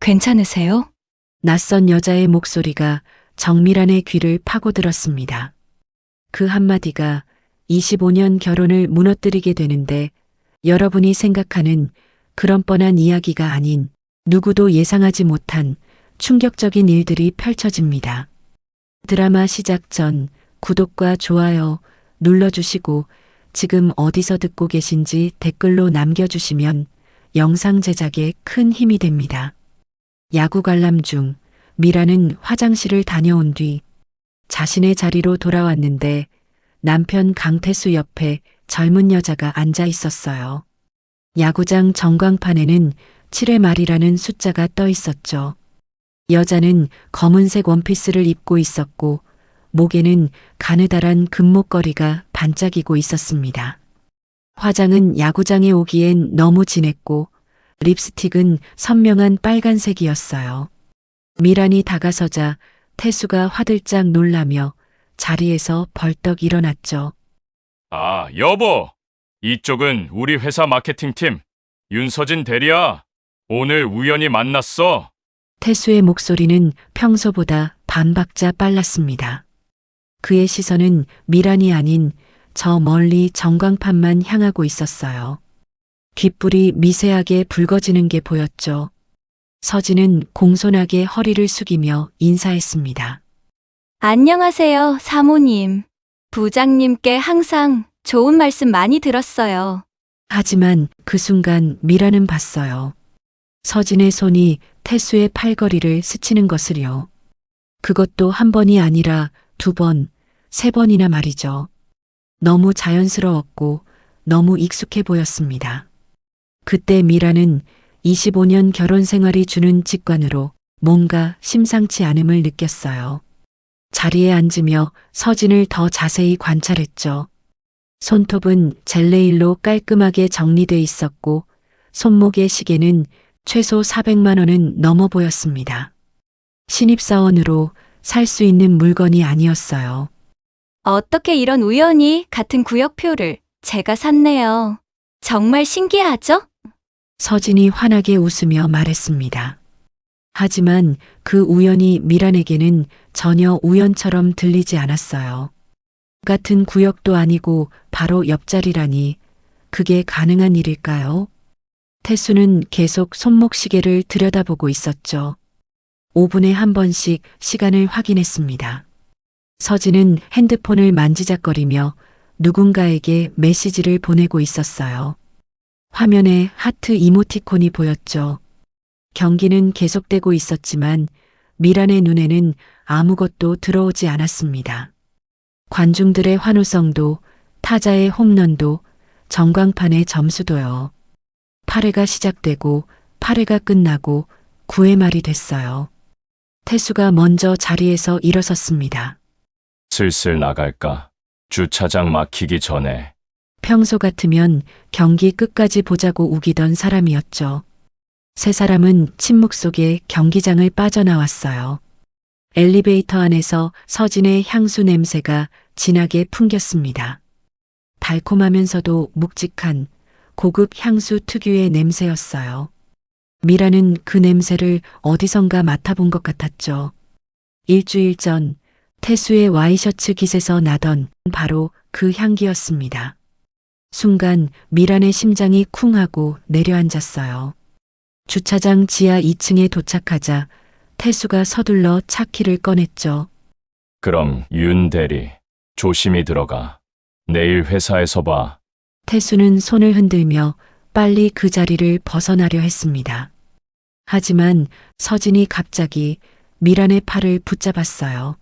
괜찮으세요? 낯선 여자의 목소리가 정미란의 귀를 파고들었습니다. 그 한마디가 25년 결혼을 무너뜨리게 되는데 여러분이 생각하는 그런 뻔한 이야기가 아닌 누구도 예상하지 못한 충격적인 일들이 펼쳐집니다. 드라마 시작 전 구독과 좋아요 눌러주시고 지금 어디서 듣고 계신지 댓글로 남겨주시면 영상 제작에 큰 힘이 됩니다. 야구 관람 중 미라는 화장실을 다녀온 뒤 자신의 자리로 돌아왔는데 남편 강태수 옆에 젊은 여자가 앉아 있었어요. 야구장 전광판에는 7회 말이라는 숫자가 떠 있었죠. 여자는 검은색 원피스를 입고 있었고 목에는 가느다란 금목걸이가 반짝이고 있었습니다. 화장은 야구장에 오기엔 너무 진했고 립스틱은 선명한 빨간색이었어요. 미란이 다가서자 태수가 화들짝 놀라며 자리에서 벌떡 일어났죠. 아, 여보. 이쪽은 우리 회사 마케팅팀 윤서진 대리야. 오늘 우연히 만났어. 태수의 목소리는 평소보다 반박자 빨랐습니다. 그의 시선은 미란이 아닌 저 멀리 전광판만 향하고 있었어요. 귓불이 미세하게 붉어지는 게 보였죠. 서진은 공손하게 허리를 숙이며 인사했습니다. 안녕하세요, 사모님. 부장님께 항상 좋은 말씀 많이 들었어요. 하지만 그 순간 미라는 봤어요. 서진의 손이 태수의 팔걸이를 스치는 것을요. 그것도 한 번이 아니라 2번, 3번이나 말이죠. 너무 자연스러웠고 너무 익숙해 보였습니다. 그때 미라는 25년 결혼 생활이 주는 직관으로 뭔가 심상치 않음을 느꼈어요. 자리에 앉으며 서진을 더 자세히 관찰했죠. 손톱은 젤네일로 깔끔하게 정리돼 있었고 손목의 시계는 최소 400만 원은 넘어 보였습니다. 신입사원으로 살 수 있는 물건이 아니었어요. 어떻게 이런 우연히 같은 구역표를 제가 샀네요. 정말 신기하죠? 서진이 환하게 웃으며 말했습니다. 하지만 그 우연이 미란에게는 전혀 우연처럼 들리지 않았어요. 같은 구역도 아니고 바로 옆자리라니 그게 가능한 일일까요? 태수는 계속 손목시계를 들여다보고 있었죠. 5분에 한 번씩 시간을 확인했습니다. 서진은 핸드폰을 만지작거리며 누군가에게 메시지를 보내고 있었어요. 화면에 하트 이모티콘이 보였죠. 경기는 계속되고 있었지만 미란의 눈에는 아무것도 들어오지 않았습니다. 관중들의 환호성도 타자의 홈런도 전광판의 점수도요. 8회가 시작되고 8회가 끝나고 9회 말이 됐어요. 태수가 먼저 자리에서 일어섰습니다. 슬슬 나갈까? 주차장 막히기 전에. 평소 같으면 경기 끝까지 보자고 우기던 사람이었죠. 세 사람은 침묵 속에 경기장을 빠져나왔어요. 엘리베이터 안에서 서진의 향수 냄새가 진하게 풍겼습니다. 달콤하면서도 묵직한 고급 향수 특유의 냄새였어요. 미라는 그 냄새를 어디선가 맡아본 것 같았죠. 일주일 전 태수의 와이셔츠 깃에서 나던 바로 그 향기였습니다. 순간 미란의 심장이 쿵 하고 내려앉았어요. 주차장 지하 2층에 도착하자 태수가 서둘러 차 키를 꺼냈죠. 그럼 윤 대리, 조심히 들어가. 내일 회사에서 봐. 태수는 손을 흔들며 빨리 그 자리를 벗어나려 했습니다. 하지만 서진이 갑자기 미란의 팔을 붙잡았어요.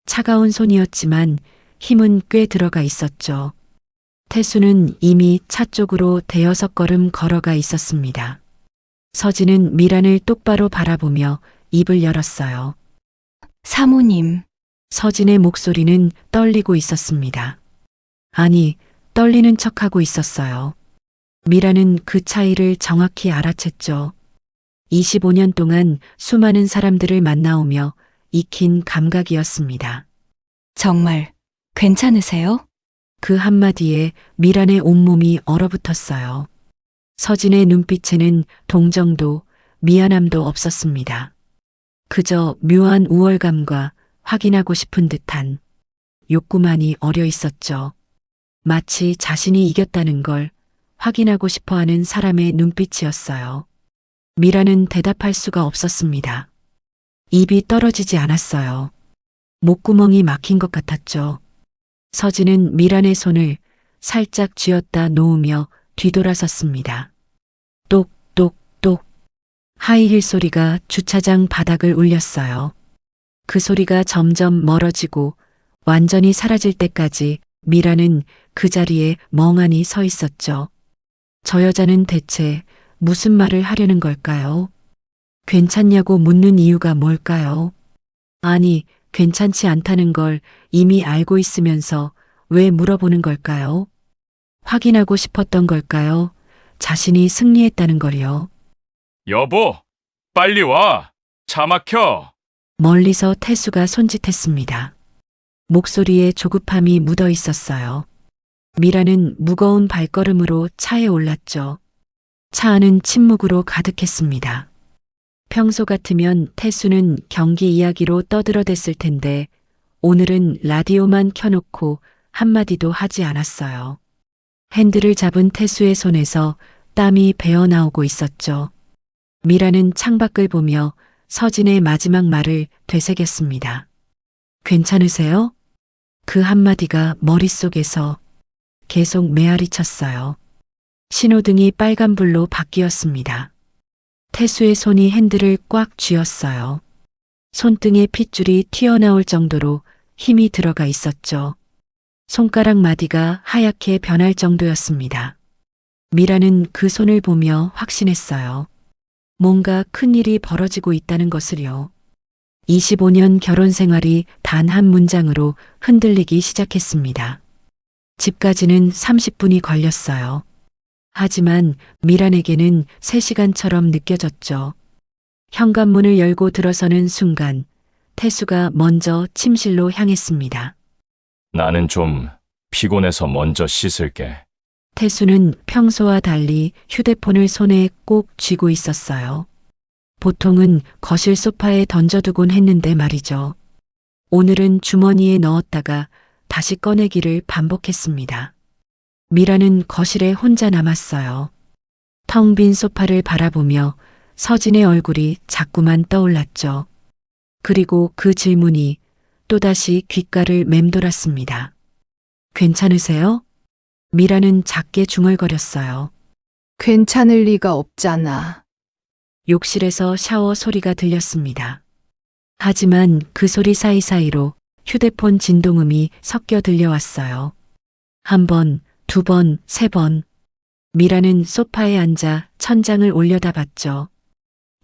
차가운 손이었지만 힘은 꽤 들어가 있었죠. 태수는 이미 차 쪽으로 대여섯 걸음 걸어가 있었습니다. 서진은 미란을 똑바로 바라보며 입을 열었어요. 사모님. 서진의 목소리는 떨리고 있었습니다. 아니, 떨리는 척하고 있었어요. 미라는 그 차이를 정확히 알아챘죠. 25년 동안 수많은 사람들을 만나오며 익힌 감각이었습니다. 정말 괜찮으세요? 그 한마디에 미란의 온몸이 얼어붙었어요. 서진의 눈빛에는 동정도 미안함도 없었습니다. 그저 묘한 우월감과 확인하고 싶은 듯한 욕구만이 어려 있었죠. 마치 자신이 이겼다는 걸 확인하고 싶어 하는 사람의 눈빛이었어요. 미라는 대답할 수가 없었습니다. 입이 떨어지지 않았어요. 목구멍이 막힌 것 같았죠. 서진은 미란의 손을 살짝 쥐었다 놓으며 뒤돌아섰습니다. 똑똑똑 하이힐 소리가 주차장 바닥을 울렸어요. 그 소리가 점점 멀어지고 완전히 사라질 때까지 미라는 그 자리에 멍하니 서 있었죠. 저 여자는 대체 무슨 말을 하려는 걸까요? 괜찮냐고 묻는 이유가 뭘까요? 아니, 괜찮지 않다는 걸 이미 알고 있으면서 왜 물어보는 걸까요? 확인하고 싶었던 걸까요? 자신이 승리했다는 걸요. 여보, 빨리 와. 차 막혀. 멀리서 태수가 손짓했습니다. 목소리에 조급함이 묻어 있었어요. 미라는 무거운 발걸음으로 차에 올랐죠. 차 안은 침묵으로 가득했습니다. 평소 같으면 태수는 경기 이야기로 떠들어댔을 텐데 오늘은 라디오만 켜놓고 한마디도 하지 않았어요. 핸들을 잡은 태수의 손에서 땀이 배어나오고 있었죠. 미라는 창밖을 보며 서진의 마지막 말을 되새겼습니다. 괜찮으세요? 그 한마디가 머릿속에서 계속 메아리쳤어요. 신호등이 빨간불로 바뀌었습니다. 태수의 손이 핸들을 꽉 쥐었어요. 손등에 핏줄이 튀어나올 정도로 힘이 들어가 있었죠. 손가락 마디가 하얗게 변할 정도였습니다. 미라는 그 손을 보며 확신했어요. 뭔가 큰일이 벌어지고 있다는 것을요. 25년 결혼 생활이 단 한 문장으로 흔들리기 시작했습니다. 집까지는 30분이 걸렸어요. 하지만 미란에게는 3시간처럼 느껴졌죠. 현관문을 열고 들어서는 순간 태수가 먼저 침실로 향했습니다. 나는 좀 피곤해서 먼저 씻을게. 태수는 평소와 달리 휴대폰을 손에 꼭 쥐고 있었어요. 보통은 거실 소파에 던져두곤 했는데 말이죠. 오늘은 주머니에 넣었다가 다시 꺼내기를 반복했습니다. 미라는 거실에 혼자 남았어요. 텅 빈 소파를 바라보며 서진의 얼굴이 자꾸만 떠올랐죠. 그리고 그 질문이 또다시 귓가를 맴돌았습니다. 괜찮으세요? 미라는 작게 중얼거렸어요. 괜찮을 리가 없잖아. 욕실에서 샤워 소리가 들렸습니다. 하지만 그 소리 사이사이로 휴대폰 진동음이 섞여 들려왔어요. 한 번, 두 번, 세 번. 미라는 소파에 앉아 천장을 올려다봤죠.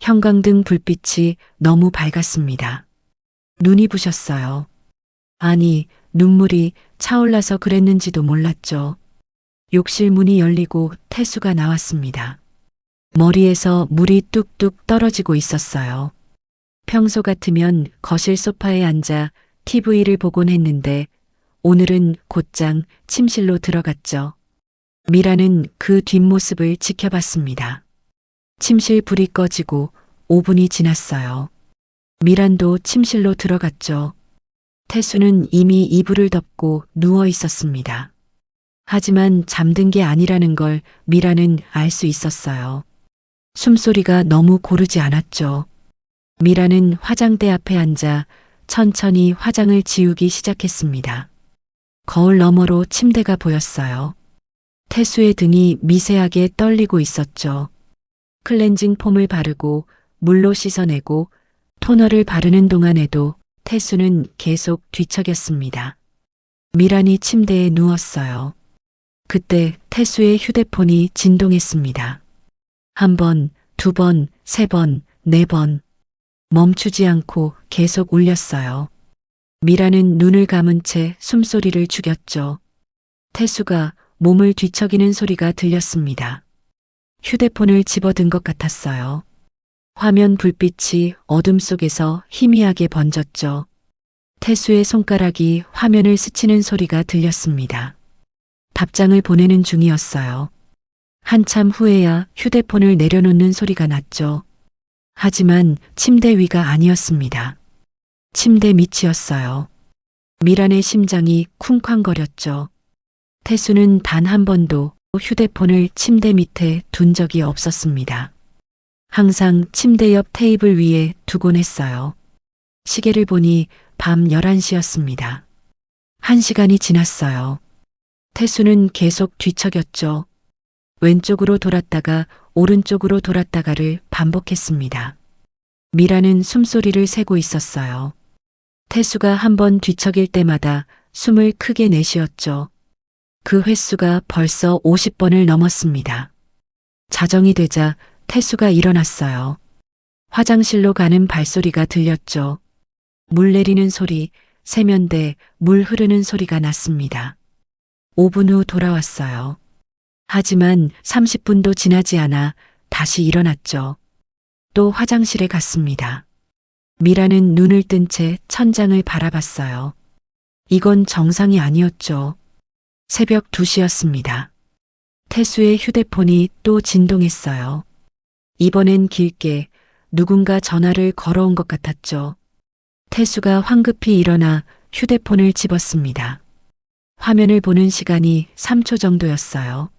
형광등 불빛이 너무 밝았습니다. 눈이 부셨어요. 아니, 눈물이 차올라서 그랬는지도 몰랐죠. 욕실 문이 열리고 태수가 나왔습니다. 머리에서 물이 뚝뚝 떨어지고 있었어요. 평소 같으면 거실 소파에 앉아 TV를 보곤 했는데 오늘은 곧장 침실로 들어갔죠. 미라는 그 뒷모습을 지켜봤습니다. 침실 불이 꺼지고 5분이 지났어요. 미란도 침실로 들어갔죠. 태수는 이미 이불을 덮고 누워 있었습니다. 하지만 잠든 게 아니라는 걸 미라는 알 수 있었어요. 숨소리가 너무 고르지 않았죠. 미라는 화장대 앞에 앉아 천천히 화장을 지우기 시작했습니다. 거울 너머로 침대가 보였어요. 태수의 등이 미세하게 떨리고 있었죠. 클렌징 폼을 바르고 물로 씻어내고 토너를 바르는 동안에도 태수는 계속 뒤척였습니다. 미란이 침대에 누웠어요. 그때 태수의 휴대폰이 진동했습니다. 한 번, 두 번, 세 번, 네 번. 멈추지 않고 계속 울렸어요. 미라는 눈을 감은 채 숨소리를 죽였죠. 태수가 몸을 뒤척이는 소리가 들렸습니다. 휴대폰을 집어든 것 같았어요. 화면 불빛이 어둠 속에서 희미하게 번졌죠. 태수의 손가락이 화면을 스치는 소리가 들렸습니다. 답장을 보내는 중이었어요. 한참 후에야 휴대폰을 내려놓는 소리가 났죠. 하지만 침대 위가 아니었습니다. 침대 밑이었어요. 미란의 심장이 쿵쾅거렸죠. 태수는 단 한 번도 휴대폰을 침대 밑에 둔 적이 없었습니다. 항상 침대 옆 테이블 위에 두곤 했어요. 시계를 보니 밤 11시였습니다. 1시간이 지났어요. 태수는 계속 뒤척였죠. 왼쪽으로 돌았다가 오른쪽으로 돌았다가를 반복했습니다. 미라는 숨소리를 세고 있었어요. 태수가 한 번 뒤척일 때마다 숨을 크게 내쉬었죠. 그 횟수가 벌써 50번을 넘었습니다. 자정이 되자 태수가 일어났어요. 화장실로 가는 발소리가 들렸죠. 물 내리는 소리, 세면대, 물 흐르는 소리가 났습니다. 5분 후 돌아왔어요. 하지만 30분도 지나지 않아 다시 일어났죠. 또 화장실에 갔습니다. 미라는 눈을 뜬 채 천장을 바라봤어요. 이건 정상이 아니었죠. 새벽 2시였습니다. 태수의 휴대폰이 또 진동했어요. 이번엔 길게 누군가 전화를 걸어온 것 같았죠. 태수가 황급히 일어나 휴대폰을 집었습니다. 화면을 보는 시간이 3초 정도였어요.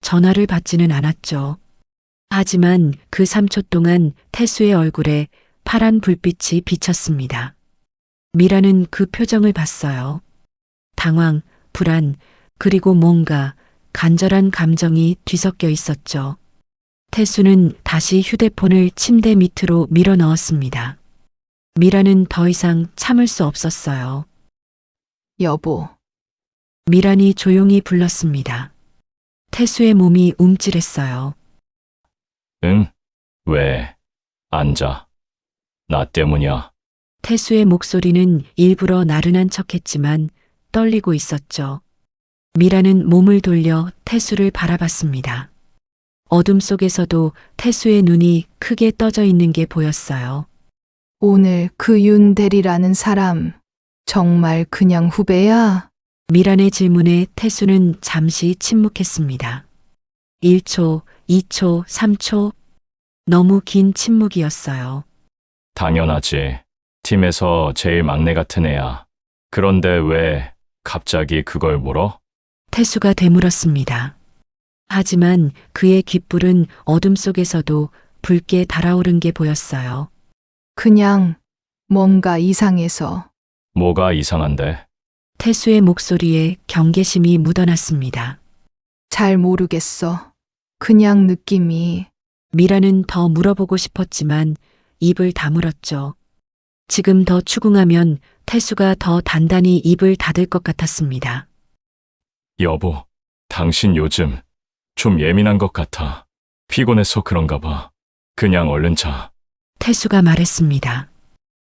전화를 받지는 않았죠. 하지만 그 3초 동안 태수의 얼굴에 파란 불빛이 비쳤습니다. 미라는 그 표정을 봤어요. 당황, 불안, 그리고 뭔가 간절한 감정이 뒤섞여 있었죠. 태수는 다시 휴대폰을 침대 밑으로 밀어 넣었습니다. 미라는 더 이상 참을 수 없었어요. 여보, 미란이 조용히 불렀습니다. 태수의 몸이 움찔했어요. 응? 왜? 앉아. 나 때문이야. 태수의 목소리는 일부러 나른한 척했지만 떨리고 있었죠. 미라는 몸을 돌려 태수를 바라봤습니다. 어둠 속에서도 태수의 눈이 크게 떠져 있는 게 보였어요. 오늘 그 윤대리라는 사람 정말 그냥 후배야? 미란의 질문에 태수는 잠시 침묵했습니다. 1초, 2초, 3초. 너무 긴 침묵이었어요. 당연하지. 팀에서 제일 막내 같은 애야. 그런데 왜 갑자기 그걸 물어? 태수가 되물었습니다. 하지만 그의 귓불은 어둠 속에서도 붉게 달아오른 게 보였어요. 그냥 뭔가 이상해서. 뭐가 이상한데? 태수의 목소리에 경계심이 묻어났습니다. 잘 모르겠어. 그냥 느낌이. 미라는 더 물어보고 싶었지만 입을 다물었죠. 지금 더 추궁하면 태수가 더 단단히 입을 닫을 것 같았습니다. 여보, 당신 요즘 좀 예민한 것 같아. 피곤해서 그런가 봐. 그냥 얼른 자. 태수가 말했습니다.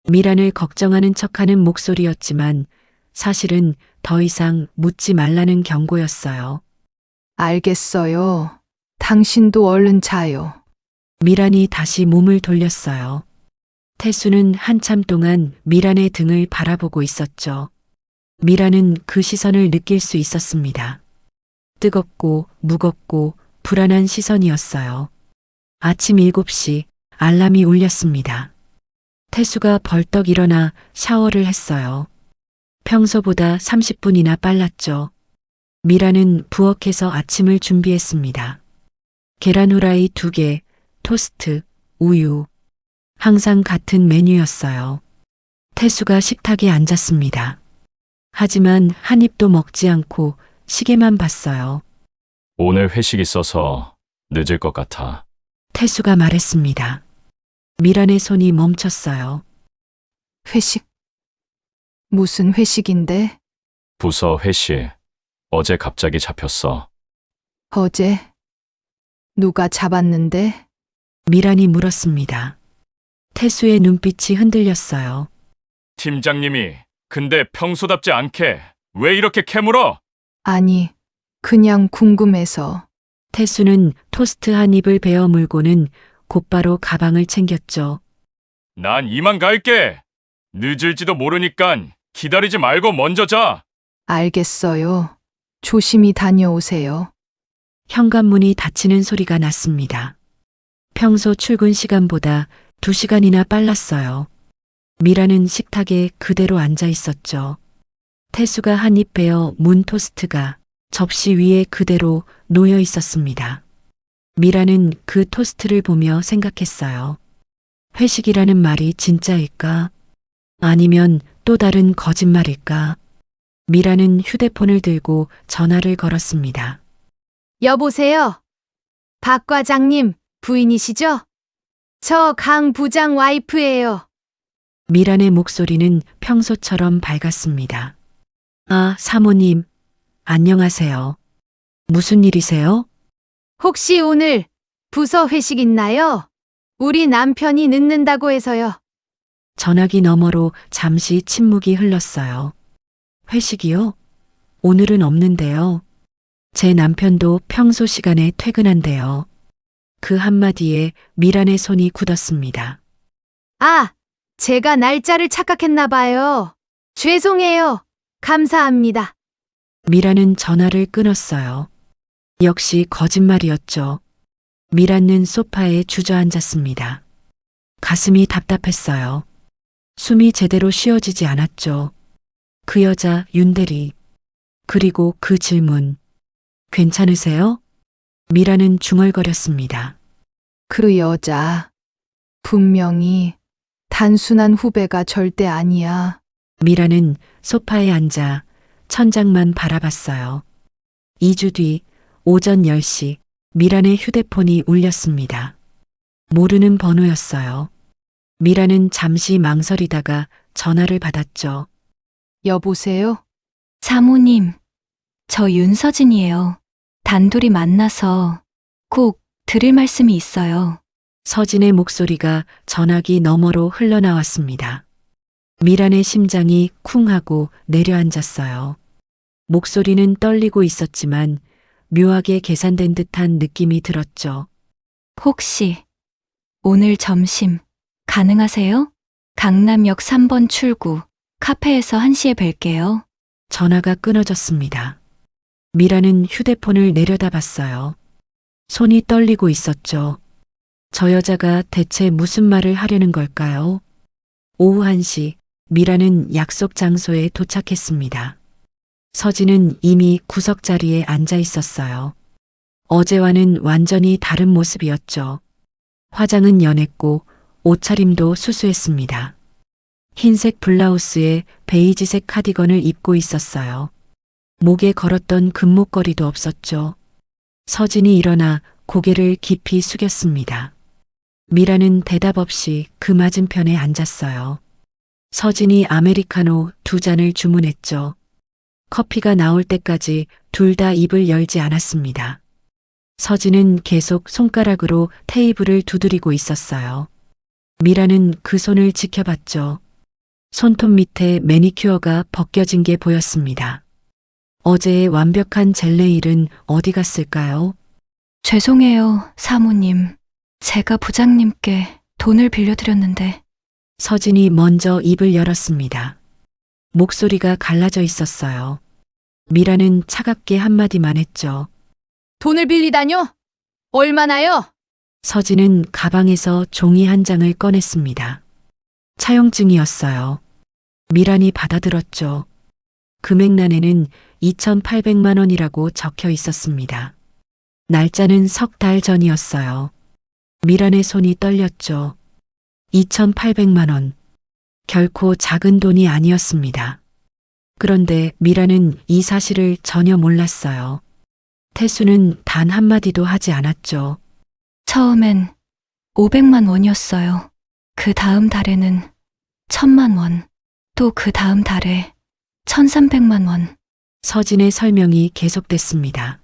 미란을 걱정하는 척하는 목소리였지만 사실은 더 이상 묻지 말라는 경고였어요. 알겠어요. 당신도 얼른 자요. 미란이 다시 몸을 돌렸어요. 태수는 한참 동안 미란의 등을 바라보고 있었죠. 미란은 그 시선을 느낄 수 있었습니다. 뜨겁고 무겁고 불안한 시선이었어요. 아침 7시 알람이 울렸습니다. 태수가 벌떡 일어나 샤워를 했어요. 평소보다 30분이나 빨랐죠. 미라는 부엌에서 아침을 준비했습니다. 계란 후라이 2개, 토스트, 우유. 항상 같은 메뉴였어요. 태수가 식탁에 앉았습니다. 하지만 한 입도 먹지 않고 시계만 봤어요. 오늘 회식 있어서 늦을 것 같아. 태수가 말했습니다. 미란의 손이 멈췄어요. 회식? 무슨 회식인데? 부서 회식. 어제 갑자기 잡혔어. 어제? 누가 잡았는데? 미란이 물었습니다. 태수의 눈빛이 흔들렸어요. 팀장님이 근데 평소답지 않게 왜 이렇게 캐물어? 아니, 그냥 궁금해서. 태수는 토스트 한 입을 베어 물고는 곧바로 가방을 챙겼죠. 난 이만 갈게. 늦을지도 모르니까 기다리지 말고 먼저 자. 알겠어요. 조심히 다녀오세요. 현관문이 닫히는 소리가 났습니다. 평소 출근 시간보다 2시간이나 빨랐어요. 미라는 식탁에 그대로 앉아 있었죠. 태수가 한 입 베어 문 토스트가 접시 위에 그대로 놓여 있었습니다. 미라는 그 토스트를 보며 생각했어요. 회식이라는 말이 진짜일까? 아니면 또 다른 거짓말일까? 미라는 휴대폰을 들고 전화를 걸었습니다. 여보세요? 박 과장님, 부인이시죠? 저 강 부장 와이프예요. 미란의 목소리는 평소처럼 밝았습니다. 아, 사모님, 안녕하세요. 무슨 일이세요? 혹시 오늘 부서 회식 있나요? 우리 남편이 늦는다고 해서요. 전화기 너머로 잠시 침묵이 흘렀어요. 회식이요? 오늘은 없는데요. 제 남편도 평소 시간에 퇴근한대요. 그 한마디에 미란의 손이 굳었습니다. 아, 제가 날짜를 착각했나 봐요. 죄송해요. 감사합니다. 미란은 전화를 끊었어요. 역시 거짓말이었죠. 미란은 소파에 주저앉았습니다. 가슴이 답답했어요. 숨이 제대로 쉬어지지 않았죠. 그 여자 윤대리. 그리고 그 질문. 괜찮으세요? 미라는 중얼거렸습니다. 그 여자, 분명히 단순한 후배가 절대 아니야. 미라는 소파에 앉아 천장만 바라봤어요. 2주 뒤 오전 10시 미란의 휴대폰이 울렸습니다. 모르는 번호였어요. 미라는 잠시 망설이다가 전화를 받았죠. 여보세요? 사모님, 저 윤서진이에요. 단둘이 만나서 꼭 드릴 말씀이 있어요. 서진의 목소리가 전화기 너머로 흘러나왔습니다. 미란의 심장이 쿵 하고 내려앉았어요. 목소리는 떨리고 있었지만 묘하게 계산된 듯한 느낌이 들었죠. 혹시 오늘 점심 가능하세요? 강남역 3번 출구 카페에서 1시에 뵐게요. 전화가 끊어졌습니다. 미라는 휴대폰을 내려다봤어요. 손이 떨리고 있었죠. 저 여자가 대체 무슨 말을 하려는 걸까요? 오후 1시 미라는 약속 장소에 도착했습니다. 서진은 이미 구석 자리에 앉아 있었어요. 어제와는 완전히 다른 모습이었죠. 화장은 연했고 옷차림도 수수했습니다. 흰색 블라우스에 베이지색 카디건을 입고 있었어요. 목에 걸었던 금목걸이도 없었죠. 서진이 일어나 고개를 깊이 숙였습니다. 미라는 대답 없이 그 맞은편에 앉았어요. 서진이 아메리카노 2잔을 주문했죠. 커피가 나올 때까지 둘 다 입을 열지 않았습니다. 서진은 계속 손가락으로 테이블을 두드리고 있었어요. 미라는 그 손을 지켜봤죠. 손톱 밑에 매니큐어가 벗겨진 게 보였습니다. 어제의 완벽한 젤네일은 어디 갔을까요? 죄송해요, 사모님. 제가 부장님께 돈을 빌려드렸는데. 서진이 먼저 입을 열었습니다. 목소리가 갈라져 있었어요. 미라는 차갑게 한마디만 했죠. 돈을 빌리다뇨? 얼마나요? 서진은 가방에서 종이 한 장을 꺼냈습니다. 차용증이었어요. 미란이 받아들었죠. 금액란에는 2,800만 원이라고 적혀 있었습니다. 날짜는 3달 전이었어요. 미란의 손이 떨렸죠. 2,800만 원. 결코 작은 돈이 아니었습니다. 그런데 미라는 이 사실을 전혀 몰랐어요. 태수는 단 한마디도 하지 않았죠. 처음엔 500만 원이었어요. 그 다음 달에는 1,000만 원. 또 그 다음 달에 1,300만 원. 서진의 설명이 계속됐습니다.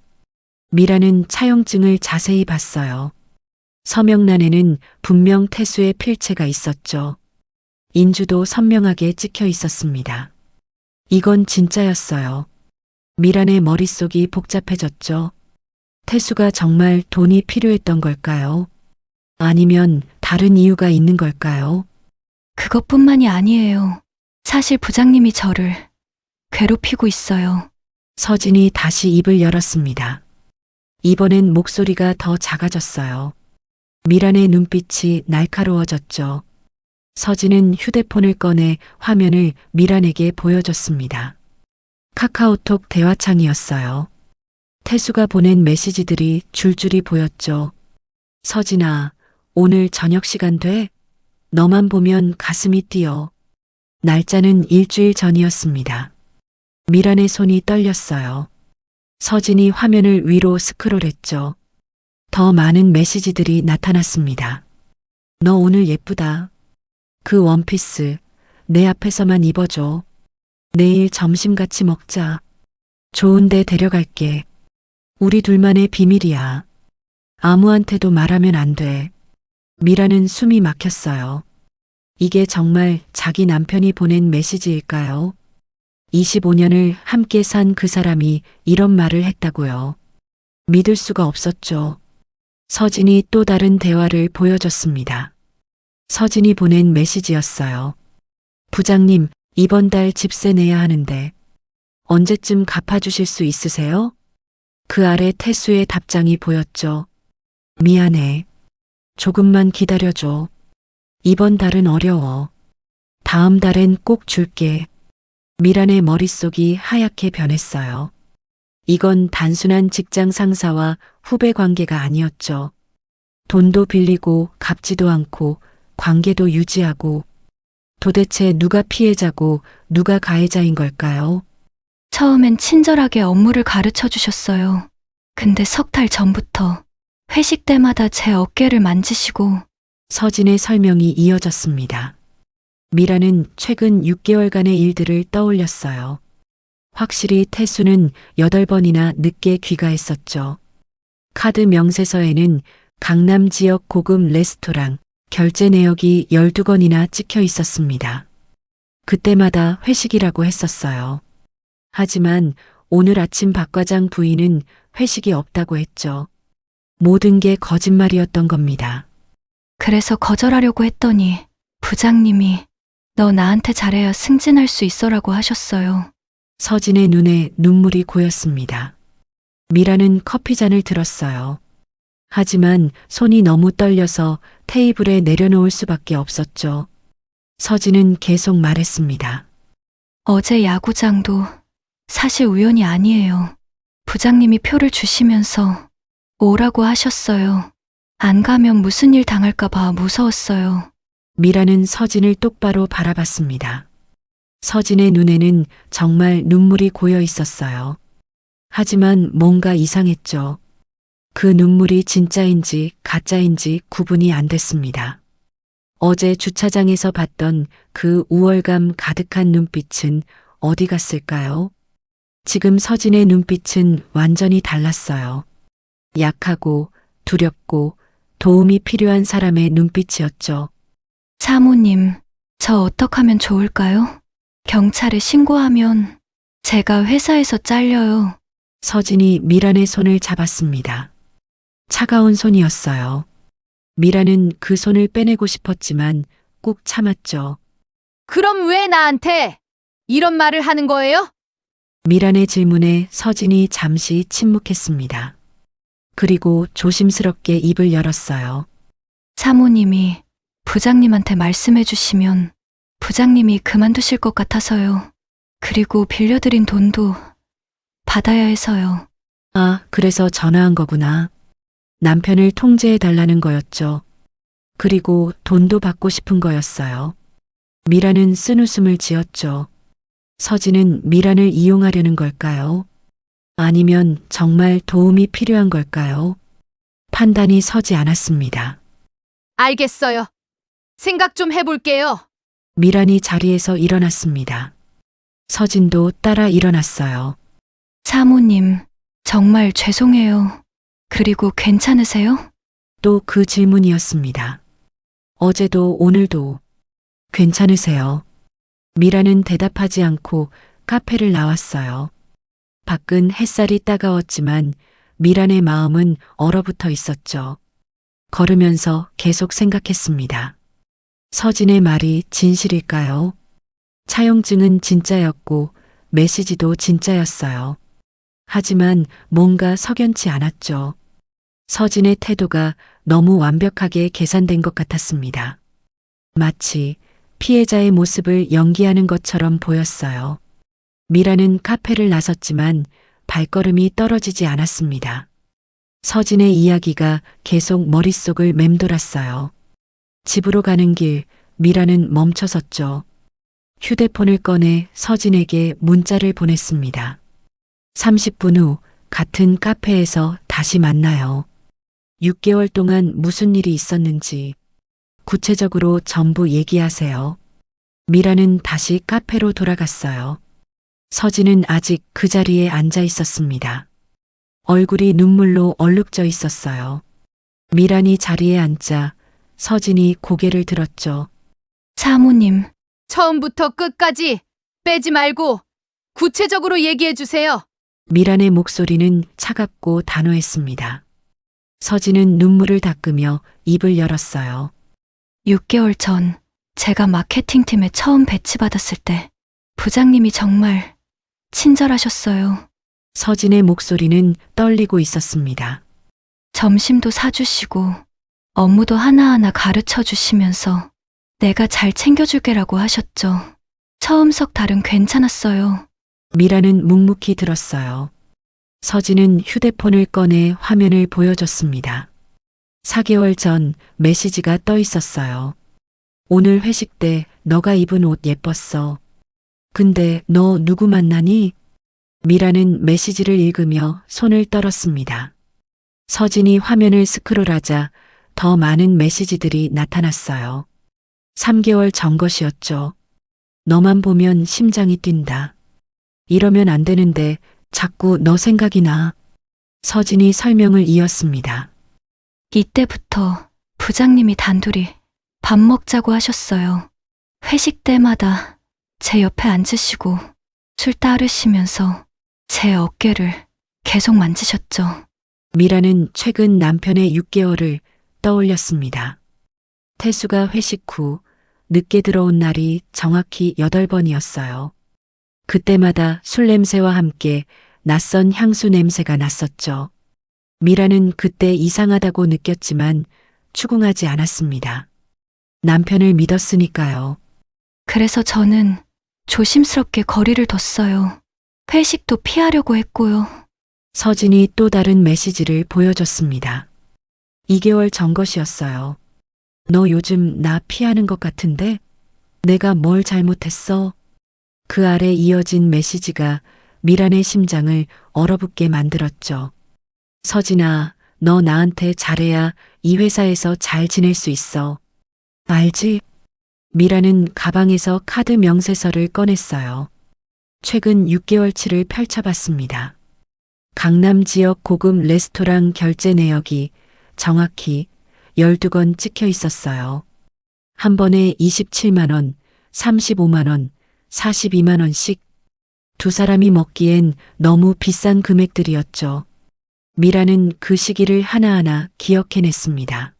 미라는 차용증을 자세히 봤어요. 서명란에는 분명 태수의 필체가 있었죠. 인주도 선명하게 찍혀 있었습니다. 이건 진짜였어요. 미란의 머릿속이 복잡해졌죠. 태수가 정말 돈이 필요했던 걸까요? 아니면 다른 이유가 있는 걸까요? 그것뿐만이 아니에요. 사실 부장님이 저를 괴롭히고 있어요. 서진이 다시 입을 열었습니다. 이번엔 목소리가 더 작아졌어요. 미란의 눈빛이 날카로워졌죠. 서진은 휴대폰을 꺼내 화면을 미란에게 보여줬습니다. 카카오톡 대화창이었어요. 태수가 보낸 메시지들이 줄줄이 보였죠. 서진아, 오늘 저녁 시간 돼? 너만 보면 가슴이 뛰어. 날짜는 일주일 전이었습니다. 미란의 손이 떨렸어요. 서진이 화면을 위로 스크롤했죠. 더 많은 메시지들이 나타났습니다. 너 오늘 예쁘다. 그 원피스 내 앞에서만 입어줘. 내일 점심 같이 먹자. 좋은 데 데려갈게. 우리 둘만의 비밀이야. 아무한테도 말하면 안 돼. 미라는 숨이 막혔어요. 이게 정말 자기 남편이 보낸 메시지일까요? 25년을 함께 산 그 사람이 이런 말을 했다고요. 믿을 수가 없었죠. 서진이 또 다른 대화를 보여줬습니다. 서진이 보낸 메시지였어요. 부장님, 이번 달 집세 내야 하는데 언제쯤 갚아주실 수 있으세요? 그 아래 태수의 답장이 보였죠. 미안해. 조금만 기다려줘. 이번 달은 어려워. 다음 달엔 꼭 줄게. 미란의 머릿속이 하얗게 변했어요. 이건 단순한 직장 상사와 후배 관계가 아니었죠. 돈도 빌리고 갚지도 않고 관계도 유지하고 도대체 누가 피해자고 누가 가해자인 걸까요? 처음엔 친절하게 업무를 가르쳐 주셨어요. 근데 석 달 전부터 회식 때마다 제 어깨를 만지시고 서진의 설명이 이어졌습니다. 미라는 최근 6개월간의 일들을 떠올렸어요. 확실히 태수는 8번이나 늦게 귀가했었죠. 카드 명세서에는 강남 지역 고급 레스토랑 결제 내역이 12건이나 찍혀 있었습니다. 그때마다 회식이라고 했었어요. 하지만 오늘 아침 박 과장 부인은 회식이 없다고 했죠. 모든 게 거짓말이었던 겁니다. 그래서 거절하려고 했더니 부장님이 너 나한테 잘해야 승진할 수 있어라고 하셨어요. 서진의 눈에 눈물이 고였습니다. 미라는 커피잔을 들었어요. 하지만 손이 너무 떨려서 테이블에 내려놓을 수밖에 없었죠. 서진은 계속 말했습니다. 어제 야구장도 사실 우연이 아니에요. 부장님이 표를 주시면서 오라고 하셨어요. 안 가면 무슨 일 당할까봐 무서웠어요. 미라는 서진을 똑바로 바라봤습니다. 서진의 눈에는 정말 눈물이 고여 있었어요. 하지만 뭔가 이상했죠. 그 눈물이 진짜인지 가짜인지 구분이 안 됐습니다. 어제 주차장에서 봤던 그 우월감 가득한 눈빛은 어디 갔을까요? 지금 서진의 눈빛은 완전히 달랐어요. 약하고 두렵고 도움이 필요한 사람의 눈빛이었죠. 사모님, 저 어떡하면 좋을까요? 경찰에 신고하면 제가 회사에서 잘려요. 서진이 미란의 손을 잡았습니다. 차가운 손이었어요. 미란은 그 손을 빼내고 싶었지만 꾹 참았죠. 그럼 왜 나한테 이런 말을 하는 거예요? 미란의 질문에 서진이 잠시 침묵했습니다. 그리고 조심스럽게 입을 열었어요. 사모님이 부장님한테 말씀해 주시면 부장님이 그만두실 것 같아서요. 그리고 빌려드린 돈도 받아야 해서요. 아, 그래서 전화한 거구나. 남편을 통제해 달라는 거였죠. 그리고 돈도 받고 싶은 거였어요. 미란은 쓴웃음을 지었죠. 서진은 미란을 이용하려는 걸까요? 아니면 정말 도움이 필요한 걸까요? 판단이 서지 않았습니다. 알겠어요. 생각 좀 해볼게요. 미란이 자리에서 일어났습니다. 서진도 따라 일어났어요. 사모님, 정말 죄송해요. 그리고 괜찮으세요? 또 그 질문이었습니다. 어제도 오늘도 괜찮으세요? 미라는 대답하지 않고 카페를 나왔어요. 밖은 햇살이 따가웠지만 미란의 마음은 얼어붙어 있었죠. 걸으면서 계속 생각했습니다. 서진의 말이 진실일까요? 차용증은 진짜였고 메시지도 진짜였어요. 하지만 뭔가 석연치 않았죠. 서진의 태도가 너무 완벽하게 계산된 것 같았습니다. 마치 피해자의 모습을 연기하는 것처럼 보였어요. 미라는 카페를 나섰지만 발걸음이 떨어지지 않았습니다. 서진의 이야기가 계속 머릿속을 맴돌았어요. 집으로 가는 길, 미라는 멈춰섰죠. 휴대폰을 꺼내 서진에게 문자를 보냈습니다. 30분 후 같은 카페에서 다시 만나요. 6개월 동안 무슨 일이 있었는지 구체적으로 전부 얘기하세요. 미라는 다시 카페로 돌아갔어요. 서진은 아직 그 자리에 앉아 있었습니다. 얼굴이 눈물로 얼룩져 있었어요. 미란이 자리에 앉자 서진이 고개를 들었죠. 사모님, 처음부터 끝까지 빼지 말고 구체적으로 얘기해 주세요. 미란의 목소리는 차갑고 단호했습니다. 서진은 눈물을 닦으며 입을 열었어요. 6개월 전 제가 마케팅팀에 처음 배치받았을 때 부장님이 정말 친절하셨어요. 서진의 목소리는 떨리고 있었습니다. 점심도 사주시고 업무도 하나하나 가르쳐 주시면서 내가 잘 챙겨줄게라고 하셨죠. 처음 석 달은 괜찮았어요. 미라는 묵묵히 들었어요. 서진은 휴대폰을 꺼내 화면을 보여줬습니다. 4개월 전 메시지가 떠 있었어요. 오늘 회식 때 너가 입은 옷 예뻤어. 근데 너 누구 만나니? 미라는 메시지를 읽으며 손을 떨었습니다. 서진이 화면을 스크롤하자 더 많은 메시지들이 나타났어요. 3개월 전 것이었죠. 너만 보면 심장이 뛴다. 이러면 안 되는데 자꾸 너 생각이 나. 서진이 설명을 이었습니다. 이때부터 부장님이 단둘이 밥 먹자고 하셨어요. 회식 때마다 제 옆에 앉으시고 술 따르시면서 제 어깨를 계속 만지셨죠. 미라는 최근 남편의 6개월을 떠올렸습니다. 태수가 회식 후 늦게 들어온 날이 정확히 8번이었어요. 그때마다 술 냄새와 함께 낯선 향수 냄새가 났었죠. 미라는 그때 이상하다고 느꼈지만 추궁하지 않았습니다. 남편을 믿었으니까요. 그래서 저는 조심스럽게 거리를 뒀어요. 회식도 피하려고 했고요. 서진이 또 다른 메시지를 보여줬습니다. 2개월 전 것이었어요. 너 요즘 나 피하는 것 같은데? 내가 뭘 잘못했어? 그 아래 이어진 메시지가 미란의 심장을 얼어붙게 만들었죠. 서진아, 너 나한테 잘해야 이 회사에서 잘 지낼 수 있어. 알지? 미라는 가방에서 카드 명세서를 꺼냈어요. 최근 6개월치를 펼쳐봤습니다. 강남 지역 고급 레스토랑 결제 내역이 정확히 12건 찍혀 있었어요. 한 번에 27만 원, 35만 원, 42만 원씩. 두 사람이 먹기엔 너무 비싼 금액들이었죠. 미라는 그 시기를 하나하나 기억해냈습니다.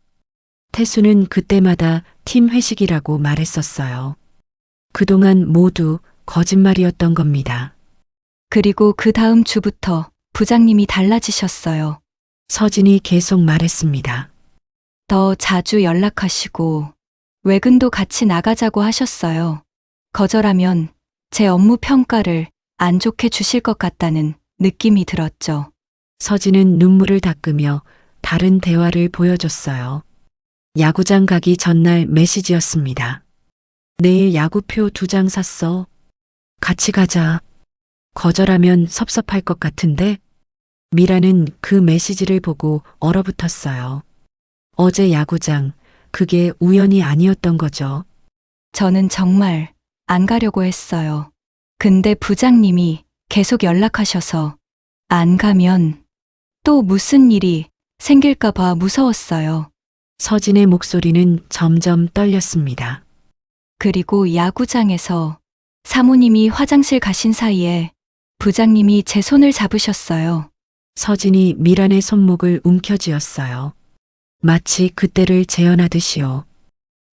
태수는 그때마다 팀 회식이라고 말했었어요. 그동안 모두 거짓말이었던 겁니다. 그리고 그 다음 주부터 부장님이 달라지셨어요. 서진이 계속 말했습니다. 더 자주 연락하시고 외근도 같이 나가자고 하셨어요. 거절하면 제 업무 평가를 안 좋게 주실 것 같다는 느낌이 들었죠. 서진은 눈물을 닦으며 다른 대화를 보여줬어요. 야구장 가기 전날 메시지였습니다. 내일 야구표 2장 샀어. 같이 가자. 거절하면 섭섭할 것 같은데? 미라는 그 메시지를 보고 얼어붙었어요. 어제 야구장, 그게 우연이 아니었던 거죠. 저는 정말 안 가려고 했어요. 근데 부장님이 계속 연락하셔서 안 가면 또 무슨 일이 생길까봐 무서웠어요. 서진의 목소리는 점점 떨렸습니다. 그리고 야구장에서 사모님이 화장실 가신 사이에 부장님이 제 손을 잡으셨어요. 서진이 미란의 손목을 움켜쥐었어요. 마치 그때를 재현하듯이요.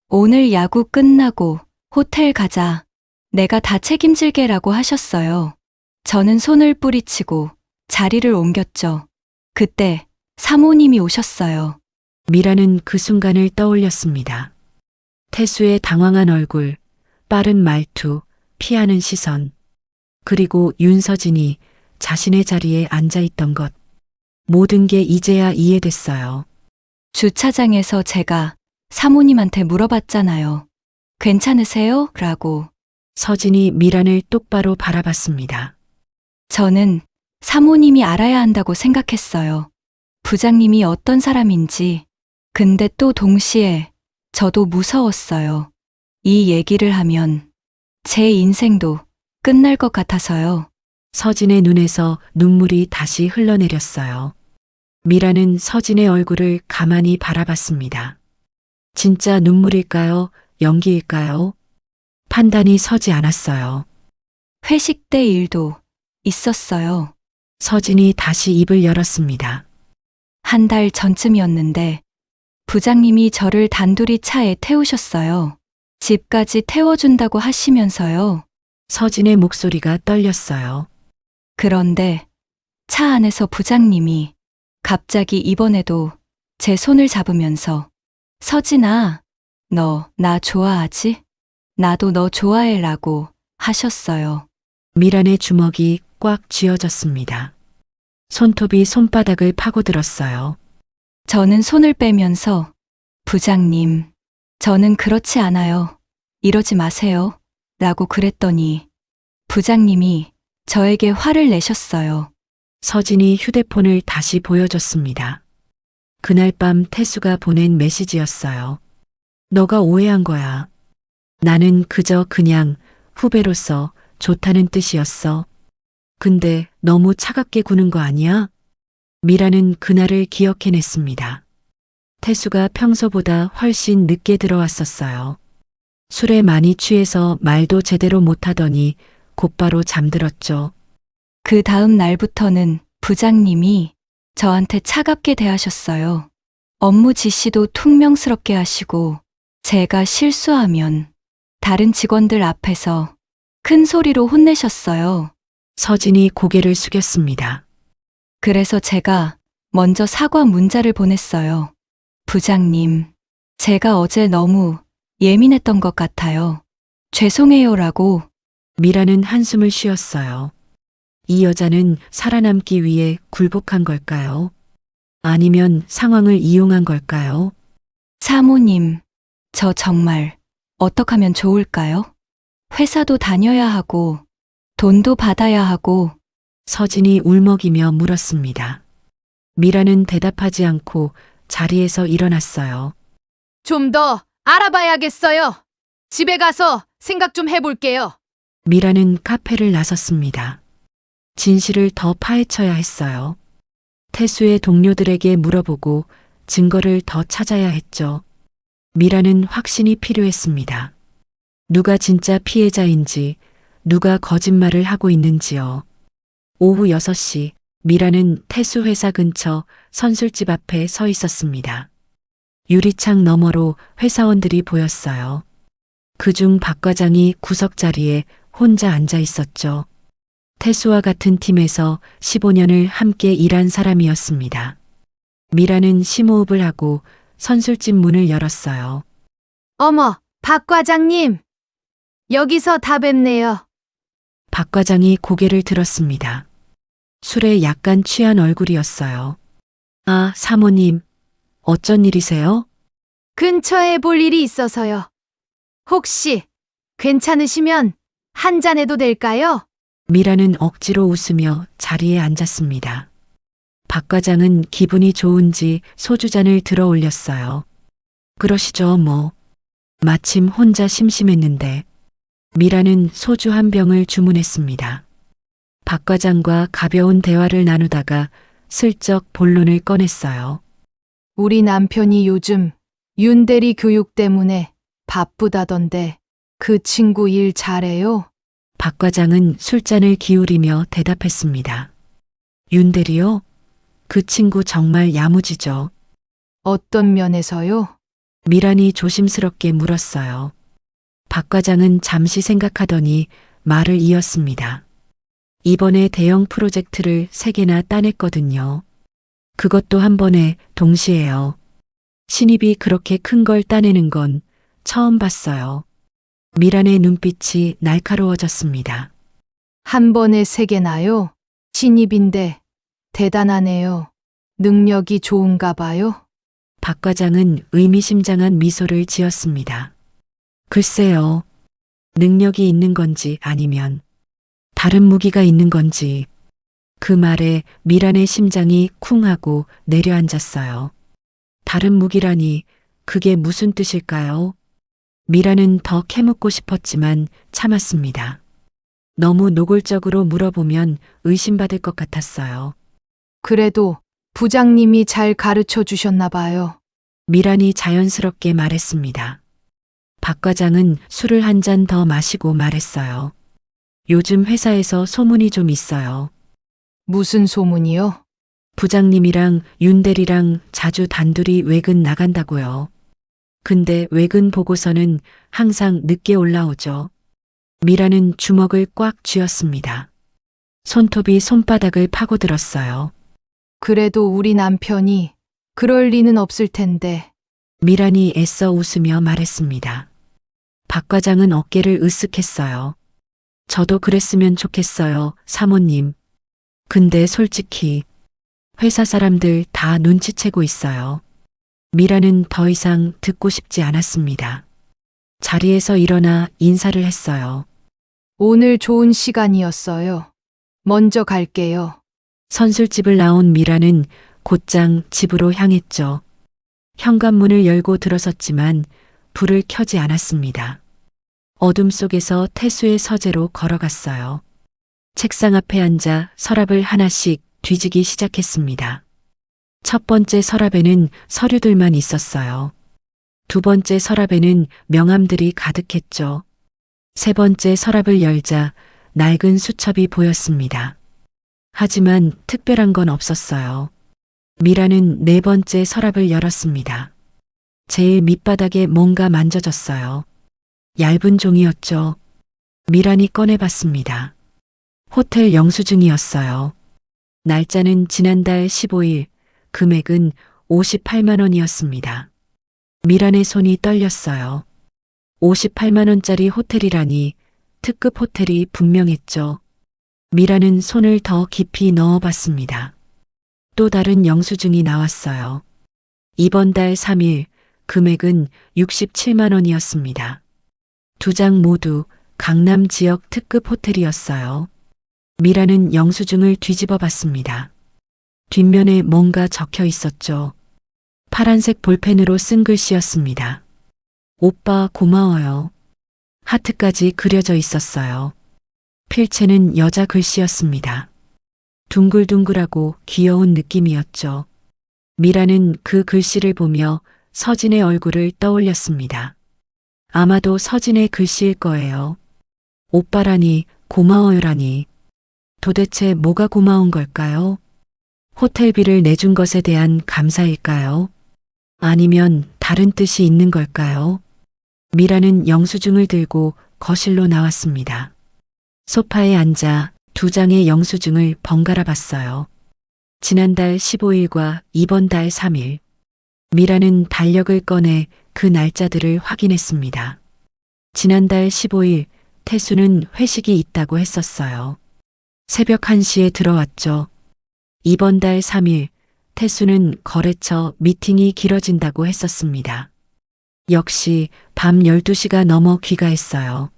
오늘 야구 끝나고 호텔 가자. 내가 다 책임질게라고 하셨어요. 저는 손을 뿌리치고 자리를 옮겼죠. 그때 사모님이 오셨어요. 미라는 그 순간을 떠올렸습니다. 태수의 당황한 얼굴, 빠른 말투, 피하는 시선, 그리고 윤서진이 자신의 자리에 앉아 있던 것. 모든 게 이제야 이해됐어요. 주차장에서 제가 사모님한테 물어봤잖아요. 괜찮으세요? 라고. 서진이 미란을 똑바로 바라봤습니다. 저는 사모님이 알아야 한다고 생각했어요. 부장님이 어떤 사람인지. 근데 또 동시에 저도 무서웠어요. 이 얘기를 하면 제 인생도 끝날 것 같아서요. 서진의 눈에서 눈물이 다시 흘러내렸어요. 미라는 서진의 얼굴을 가만히 바라봤습니다. 진짜 눈물일까요? 연기일까요? 판단이 서지 않았어요. 회식 때 일도 있었어요. 서진이 다시 입을 열었습니다. 한 달 전쯤이었는데 부장님이 저를 단둘이 차에 태우셨어요. 집까지 태워준다고 하시면서요. 서진의 목소리가 떨렸어요. 그런데 차 안에서 부장님이 갑자기 이번에도 제 손을 잡으면서 서진아, 너 나 좋아하지? 나도 너 좋아해 라고 하셨어요. 미란의 주먹이 꽉 쥐어졌습니다. 손톱이 손바닥을 파고들었어요. 저는 손을 빼면서 부장님, 저는 그렇지 않아요. 이러지 마세요. 라고 그랬더니 부장님이 저에게 화를 내셨어요. 서진이 휴대폰을 다시 보여줬습니다. 그날 밤 태수가 보낸 메시지였어요. 너가 오해한 거야. 나는 그저 그냥 후배로서 좋다는 뜻이었어. 근데 너무 차갑게 구는 거 아니야? 미라는 그날을 기억해냈습니다. 태수가 평소보다 훨씬 늦게 들어왔었어요. 술에 많이 취해서 말도 제대로 못하더니 곧바로 잠들었죠. 그 다음 날부터는 부장님이 저한테 차갑게 대하셨어요. 업무 지시도 퉁명스럽게 하시고 제가 실수하면 다른 직원들 앞에서 큰 소리로 혼내셨어요. 서진이 고개를 숙였습니다. 그래서 제가 먼저 사과 문자를 보냈어요. 부장님, 제가 어제 너무 예민했던 것 같아요. 죄송해요라고. 미라는 한숨을 쉬었어요. 이 여자는 살아남기 위해 굴복한 걸까요? 아니면 상황을 이용한 걸까요? 사모님, 저 정말 어떻게 하면 좋을까요? 회사도 다녀야 하고 돈도 받아야 하고. 서진이 울먹이며 물었습니다. 미라는 대답하지 않고 자리에서 일어났어요. 좀 더 알아봐야겠어요. 집에 가서 생각 좀 해볼게요. 미라는 카페를 나섰습니다. 진실을 더 파헤쳐야 했어요. 태수의 동료들에게 물어보고 증거를 더 찾아야 했죠. 미라는 확신이 필요했습니다. 누가 진짜 피해자인지, 누가 거짓말을 하고 있는지요. 오후 6시 미라는 태수 회사 근처 선술집 앞에 서 있었습니다. 유리창 너머로 회사원들이 보였어요. 그중 박 과장이 구석자리에 혼자 앉아 있었죠. 태수와 같은 팀에서 15년을 함께 일한 사람이었습니다. 미라는 심호흡을 하고 선술집 문을 열었어요. 어머, 박 과장님. 여기서 다 뵙네요. 박 과장이 고개를 들었습니다. 술에 약간 취한 얼굴이었어요. 아, 사모님, 어쩐 일이세요? 근처에 볼 일이 있어서요. 혹시 괜찮으시면 한 잔 해도 될까요? 미라는 억지로 웃으며 자리에 앉았습니다. 박 과장은 기분이 좋은지 소주잔을 들어 올렸어요. 그러시죠, 뭐. 마침 혼자 심심했는데. 미라는 소주 한 병을 주문했습니다. 박 과장과 가벼운 대화를 나누다가 슬쩍 본론을 꺼냈어요. 우리 남편이 요즘 윤대리 교육 때문에 바쁘다던데 그 친구 일 잘해요? 박 과장은 술잔을 기울이며 대답했습니다. 윤대리요? 그 친구 정말 야무지죠. 어떤 면에서요? 미란이 조심스럽게 물었어요. 박 과장은 잠시 생각하더니 말을 이었습니다. 이번에 대형 프로젝트를 3개나 따냈거든요. 그것도 한 번에 동시에요. 신입이 그렇게 큰 걸 따내는 건 처음 봤어요. 미란의 눈빛이 날카로워졌습니다. 한 번에 3개나요? 신입인데 대단하네요. 능력이 좋은가 봐요. 박 과장은 의미심장한 미소를 지었습니다. 글쎄요. 능력이 있는 건지 아니면 다른 무기가 있는 건지. 그 말에 미란의 심장이 쿵하고 내려앉았어요. 다른 무기라니 그게 무슨 뜻일까요? 미란은 더 캐묻고 싶었지만 참았습니다. 너무 노골적으로 물어보면 의심받을 것 같았어요. 그래도 부장님이 잘 가르쳐 주셨나 봐요. 미란이 자연스럽게 말했습니다. 박 과장은 술을 한 잔 더 마시고 말했어요. 요즘 회사에서 소문이 좀 있어요. 무슨 소문이요? 부장님이랑 윤대리랑 자주 단둘이 외근 나간다고요. 근데 외근 보고서는 항상 늦게 올라오죠. 미라는 주먹을 꽉 쥐었습니다. 손톱이 손바닥을 파고들었어요. 그래도 우리 남편이 그럴 리는 없을 텐데. 미란이 애써 웃으며 말했습니다. 박 과장은 어깨를 으쓱했어요. 저도 그랬으면 좋겠어요, 사모님. 근데 솔직히 회사 사람들 다 눈치채고 있어요. 미라는 더 이상 듣고 싶지 않았습니다. 자리에서 일어나 인사를 했어요. 오늘 좋은 시간이었어요. 먼저 갈게요. 선술집을 나온 미라는 곧장 집으로 향했죠. 현관문을 열고 들어섰지만 불을 켜지 않았습니다. 어둠 속에서 태수의 서재로 걸어갔어요. 책상 앞에 앉아 서랍을 하나씩 뒤지기 시작했습니다. 첫 번째 서랍에는 서류들만 있었어요. 두 번째 서랍에는 명함들이 가득했죠. 세 번째 서랍을 열자 낡은 수첩이 보였습니다. 하지만 특별한 건 없었어요. 미라는 네 번째 서랍을 열었습니다. 제일 밑바닥에 뭔가 만져졌어요. 얇은 종이였죠. 미란이 꺼내봤습니다. 호텔 영수증이었어요. 날짜는 지난달 15일, 금액은 58만 원이었습니다. 미란의 손이 떨렸어요. 58만 원짜리 호텔이라니 특급 호텔이 분명했죠. 미라는 손을 더 깊이 넣어봤습니다. 또 다른 영수증이 나왔어요. 이번 달 3일, 금액은 67만 원이었습니다. 두 장 모두 강남 지역 특급 호텔이었어요. 미라는 영수증을 뒤집어 봤습니다. 뒷면에 뭔가 적혀 있었죠. 파란색 볼펜으로 쓴 글씨였습니다. 오빠 고마워요. 하트까지 그려져 있었어요. 필체는 여자 글씨였습니다. 둥글둥글하고 귀여운 느낌이었죠. 미라는 그 글씨를 보며 서진의 얼굴을 떠올렸습니다. 아마도 서진의 글씨일 거예요. 오빠라니, 고마워요라니. 도대체 뭐가 고마운 걸까요? 호텔비를 내준 것에 대한 감사일까요? 아니면 다른 뜻이 있는 걸까요? 미라는 영수증을 들고 거실로 나왔습니다. 소파에 앉아 두 장의 영수증을 번갈아 봤어요. 지난달 15일과 이번 달 3일. 미라는 달력을 꺼내 그 날짜들을 확인했습니다. 지난달 15일 태수는 회식이 있다고 했었어요. 새벽 1시에 들어왔죠. 이번 달 3일 태수는 거래처 미팅이 길어진다고 했었습니다. 역시 밤 12시가 넘어 귀가했어요.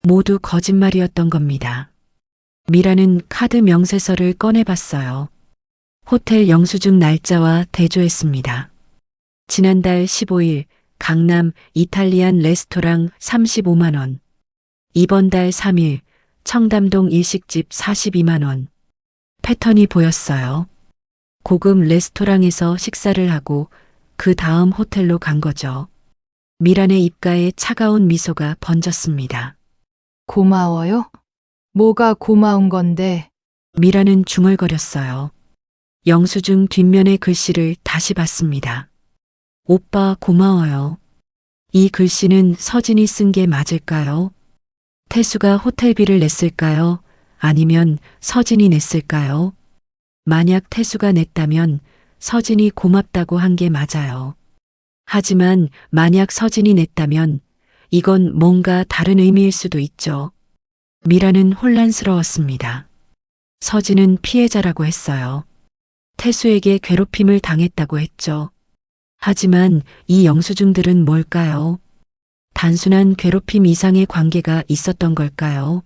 모두 거짓말이었던 겁니다. 미라는 카드 명세서를 꺼내봤어요. 호텔 영수증 날짜와 대조했습니다. 지난달 15일 강남 이탈리안 레스토랑 35만 원. 이번 달 3일 청담동 일식집 42만 원. 패턴이 보였어요. 고급 레스토랑에서 식사를 하고 그 다음 호텔로 간 거죠. 미란의 입가에 차가운 미소가 번졌습니다. 고마워요? 뭐가 고마운 건데? 미라는 중얼거렸어요. 영수증 뒷면의 글씨를 다시 봤습니다. 오빠 고마워요. 이 글씨는 서진이 쓴 게 맞을까요? 태수가 호텔비를 냈을까요? 아니면 서진이 냈을까요? 만약 태수가 냈다면 서진이 고맙다고 한 게 맞아요. 하지만 만약 서진이 냈다면 이건 뭔가 다른 의미일 수도 있죠. 미라는 혼란스러웠습니다. 서진은 피해자라고 했어요. 태수에게 괴롭힘을 당했다고 했죠. 하지만 이 영수증들은 뭘까요? 단순한 괴롭힘 이상의 관계가 있었던 걸까요?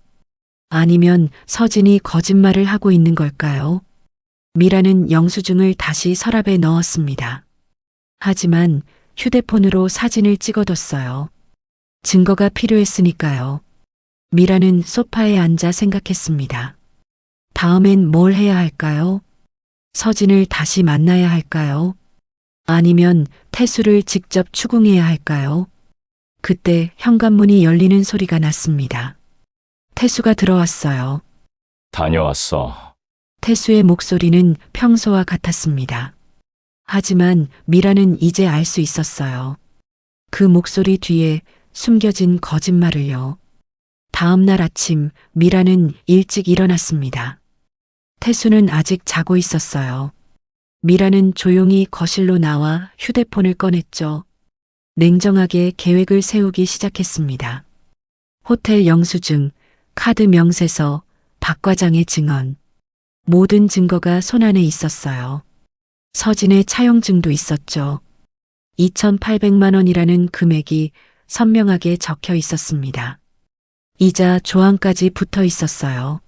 아니면 서진이 거짓말을 하고 있는 걸까요? 미라는 영수증을 다시 서랍에 넣었습니다. 하지만 휴대폰으로 사진을 찍어뒀어요. 증거가 필요했으니까요. 미라는 소파에 앉아 생각했습니다. 다음엔 뭘 해야 할까요? 서진을 다시 만나야 할까요? 아니면 태수를 직접 추궁해야 할까요? 그때 현관문이 열리는 소리가 났습니다. 태수가 들어왔어요. 다녀왔어. 태수의 목소리는 평소와 같았습니다. 하지만 미라는 이제 알 수 있었어요. 그 목소리 뒤에 숨겨진 거짓말을요. 다음 날 아침 미라는 일찍 일어났습니다. 태수는 아직 자고 있었어요. 미라는 조용히 거실로 나와 휴대폰을 꺼냈죠. 냉정하게 계획을 세우기 시작했습니다. 호텔 영수증, 카드 명세서, 박 과장의 증언. 모든 증거가 손안에 있었어요. 서진의 차용증도 있었죠. 2,800만 원이라는 금액이 선명하게 적혀 있었습니다. 이자 조항까지 붙어 있었어요.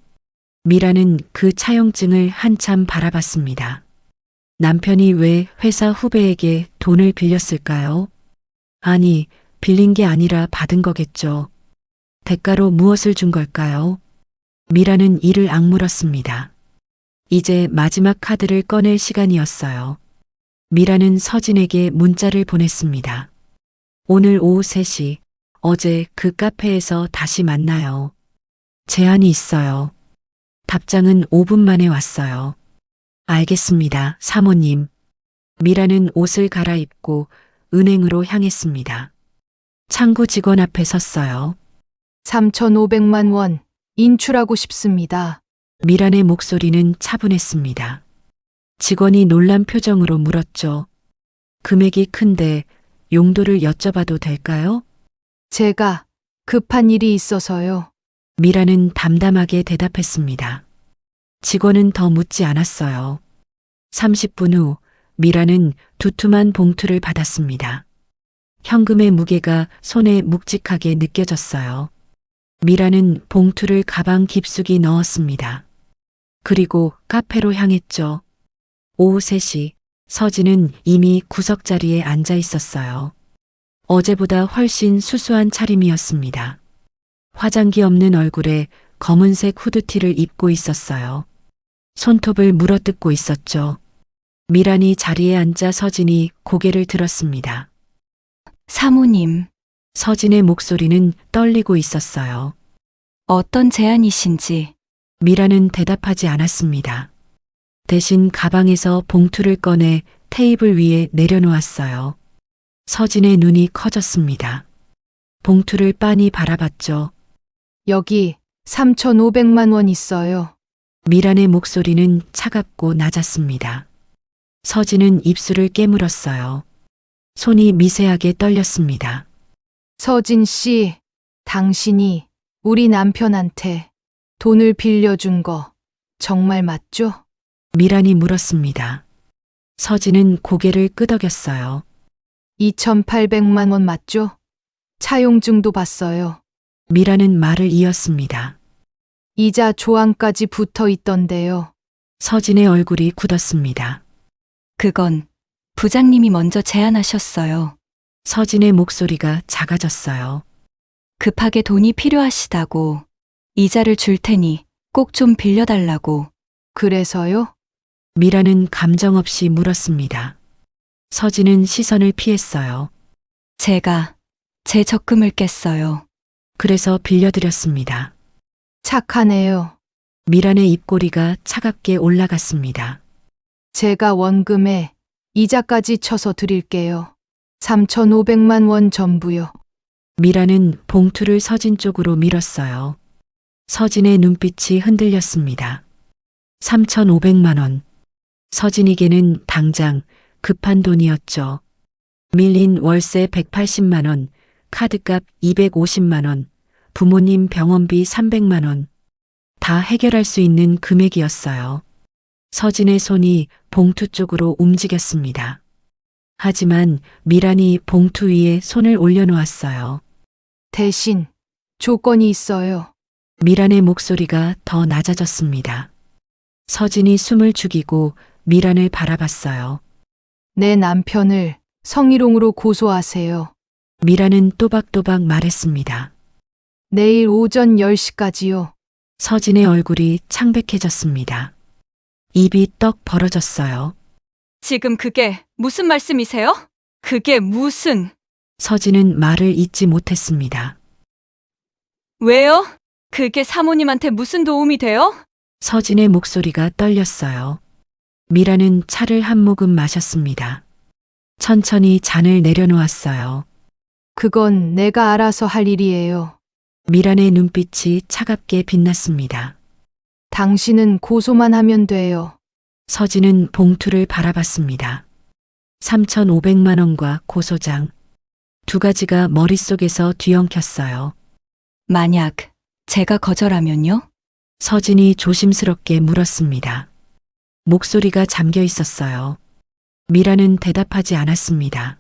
미라는 그 차용증을 한참 바라봤습니다. 남편이 왜 회사 후배에게 돈을 빌렸을까요? 아니, 빌린 게 아니라 받은 거겠죠. 대가로 무엇을 준 걸까요? 미라는 이를 악물었습니다. 이제 마지막 카드를 꺼낼 시간이었어요. 미라는 서진에게 문자를 보냈습니다. 오늘 오후 3시, 어제 그 카페에서 다시 만나요. 제안이 있어요. 답장은 5분 만에 왔어요. 알겠습니다, 사모님. 미라는 옷을 갈아입고 은행으로 향했습니다. 창구 직원 앞에 섰어요. 3,500만 원 인출하고 싶습니다. 미란의 목소리는 차분했습니다. 직원이 놀란 표정으로 물었죠. 금액이 큰데 용도를 여쭤봐도 될까요? 제가 급한 일이 있어서요. 미라는 담담하게 대답했습니다. 직원은 더 묻지 않았어요. 30분 후 미라는 두툼한 봉투를 받았습니다. 현금의 무게가 손에 묵직하게 느껴졌어요. 미라는 봉투를 가방 깊숙이 넣었습니다. 그리고 카페로 향했죠. 오후 3시 서진은 이미 구석자리에 앉아 있었어요. 어제보다 훨씬 수수한 차림이었습니다. 화장기 없는 얼굴에 검은색 후드티를 입고 있었어요. 손톱을 물어뜯고 있었죠. 미란이 자리에 앉자 서진이 고개를 들었습니다. 사모님, 서진의 목소리는 떨리고 있었어요. 어떤 제안이신지. 미라는 대답하지 않았습니다. 대신 가방에서 봉투를 꺼내 테이블 위에 내려놓았어요. 서진의 눈이 커졌습니다. 봉투를 빤히 바라봤죠. 여기 3,500만 원 있어요. 미란의 목소리는 차갑고 낮았습니다. 서진은 입술을 깨물었어요. 손이 미세하게 떨렸습니다. 서진 씨, 당신이 우리 남편한테 돈을 빌려준 거 정말 맞죠? 미란이 물었습니다. 서진은 고개를 끄덕였어요. 2,800만 원 맞죠? 차용증도 봤어요. 미란은 말을 이었습니다. 이자 조항까지 붙어 있던데요. 서진의 얼굴이 굳었습니다. 그건 부장님이 먼저 제안하셨어요. 서진의 목소리가 작아졌어요. 급하게 돈이 필요하시다고. 이자를 줄 테니 꼭 좀 빌려달라고. 그래서요? 미라는 감정 없이 물었습니다. 서진은 시선을 피했어요. 제가 제 적금을 깼어요. 그래서 빌려드렸습니다. 착하네요. 미란의 입꼬리가 차갑게 올라갔습니다. 제가 원금에 이자까지 쳐서 드릴게요. 3,500만 원 전부요. 미라는 봉투를 서진 쪽으로 밀었어요. 서진의 눈빛이 흔들렸습니다. 3,500만 원. 서진에게는 당장 급한 돈이었죠. 밀린 월세 180만 원, 카드값 250만 원, 부모님 병원비 300만 원. 다 해결할 수 있는 금액이었어요. 서진의 손이 봉투 쪽으로 움직였습니다. 하지만 미란이 봉투 위에 손을 올려놓았어요. 대신 조건이 있어요. 미란의 목소리가 더 낮아졌습니다. 서진이 숨을 죽이고 미란을 바라봤어요. 내 남편을 성희롱으로 고소하세요. 미란은 또박또박 말했습니다. 내일 오전 10시까지요. 서진의 얼굴이 창백해졌습니다. 입이 떡 벌어졌어요. 지금 그게 무슨 말씀이세요? 그게 무슨... 서진은 말을 잇지 못했습니다. 왜요? 그게 사모님한테 무슨 도움이 돼요? 서진의 목소리가 떨렸어요. 미라는 차를 한 모금 마셨습니다. 천천히 잔을 내려놓았어요. 그건 내가 알아서 할 일이에요. 미란의 눈빛이 차갑게 빛났습니다. 당신은 고소만 하면 돼요. 서진은 봉투를 바라봤습니다. 3,500만 원과 고소장. 두 가지가 머릿속에서 뒤엉켰어요. 만약 제가 거절하면요? 서진이 조심스럽게 물었습니다. 목소리가 잠겨 있었어요. 미라는 대답하지 않았습니다.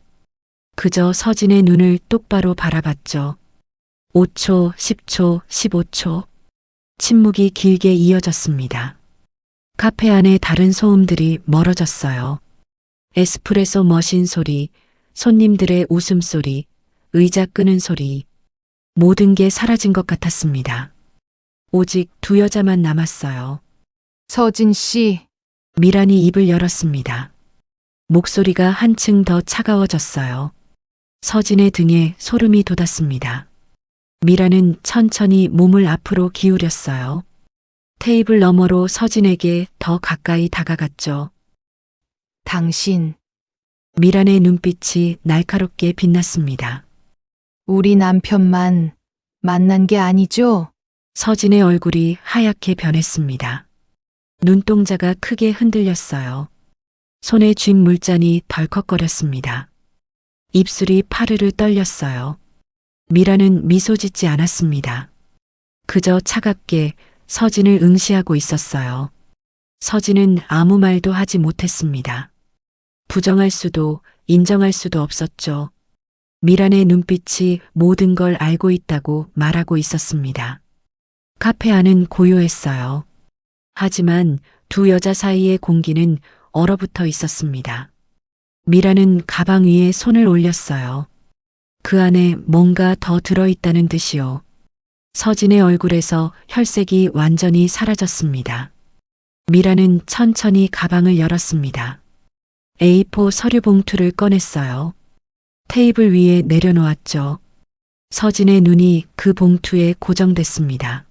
그저 서진의 눈을 똑바로 바라봤죠. 5초, 10초, 15초. 침묵이 길게 이어졌습니다. 카페 안에 다른 소음들이 멀어졌어요. 에스프레소 머신 소리, 손님들의 웃음소리, 의자 끄는 소리. 모든 게 사라진 것 같았습니다. 오직 두 여자만 남았어요. 서진 씨, 미란이 입을 열었습니다. 목소리가 한층 더 차가워졌어요. 서진의 등에 소름이 돋았습니다. 미란은 천천히 몸을 앞으로 기울였어요. 테이블 너머로 서진에게 더 가까이 다가갔죠. 당신, 미란의 눈빛이 날카롭게 빛났습니다. 우리 남편만 만난 게 아니죠? 서진의 얼굴이 하얗게 변했습니다. 눈동자가 크게 흔들렸어요. 손에 쥔 물잔이 덜컥거렸습니다. 입술이 파르르 떨렸어요. 미라는 미소 짓지 않았습니다. 그저 차갑게 서진을 응시하고 있었어요. 서진은 아무 말도 하지 못했습니다. 부정할 수도 인정할 수도 없었죠. 미란의 눈빛이 모든 걸 알고 있다고 말하고 있었습니다. 카페 안은 고요했어요. 하지만 두 여자 사이의 공기는 얼어붙어 있었습니다. 미라는 가방 위에 손을 올렸어요. 그 안에 뭔가 더 들어있다는 듯이요. 서진의 얼굴에서 혈색이 완전히 사라졌습니다. 미라는 천천히 가방을 열었습니다. A4 서류 봉투를 꺼냈어요. 테이블 위에 내려놓았죠. 서진의 눈이 그 봉투에 고정됐습니다.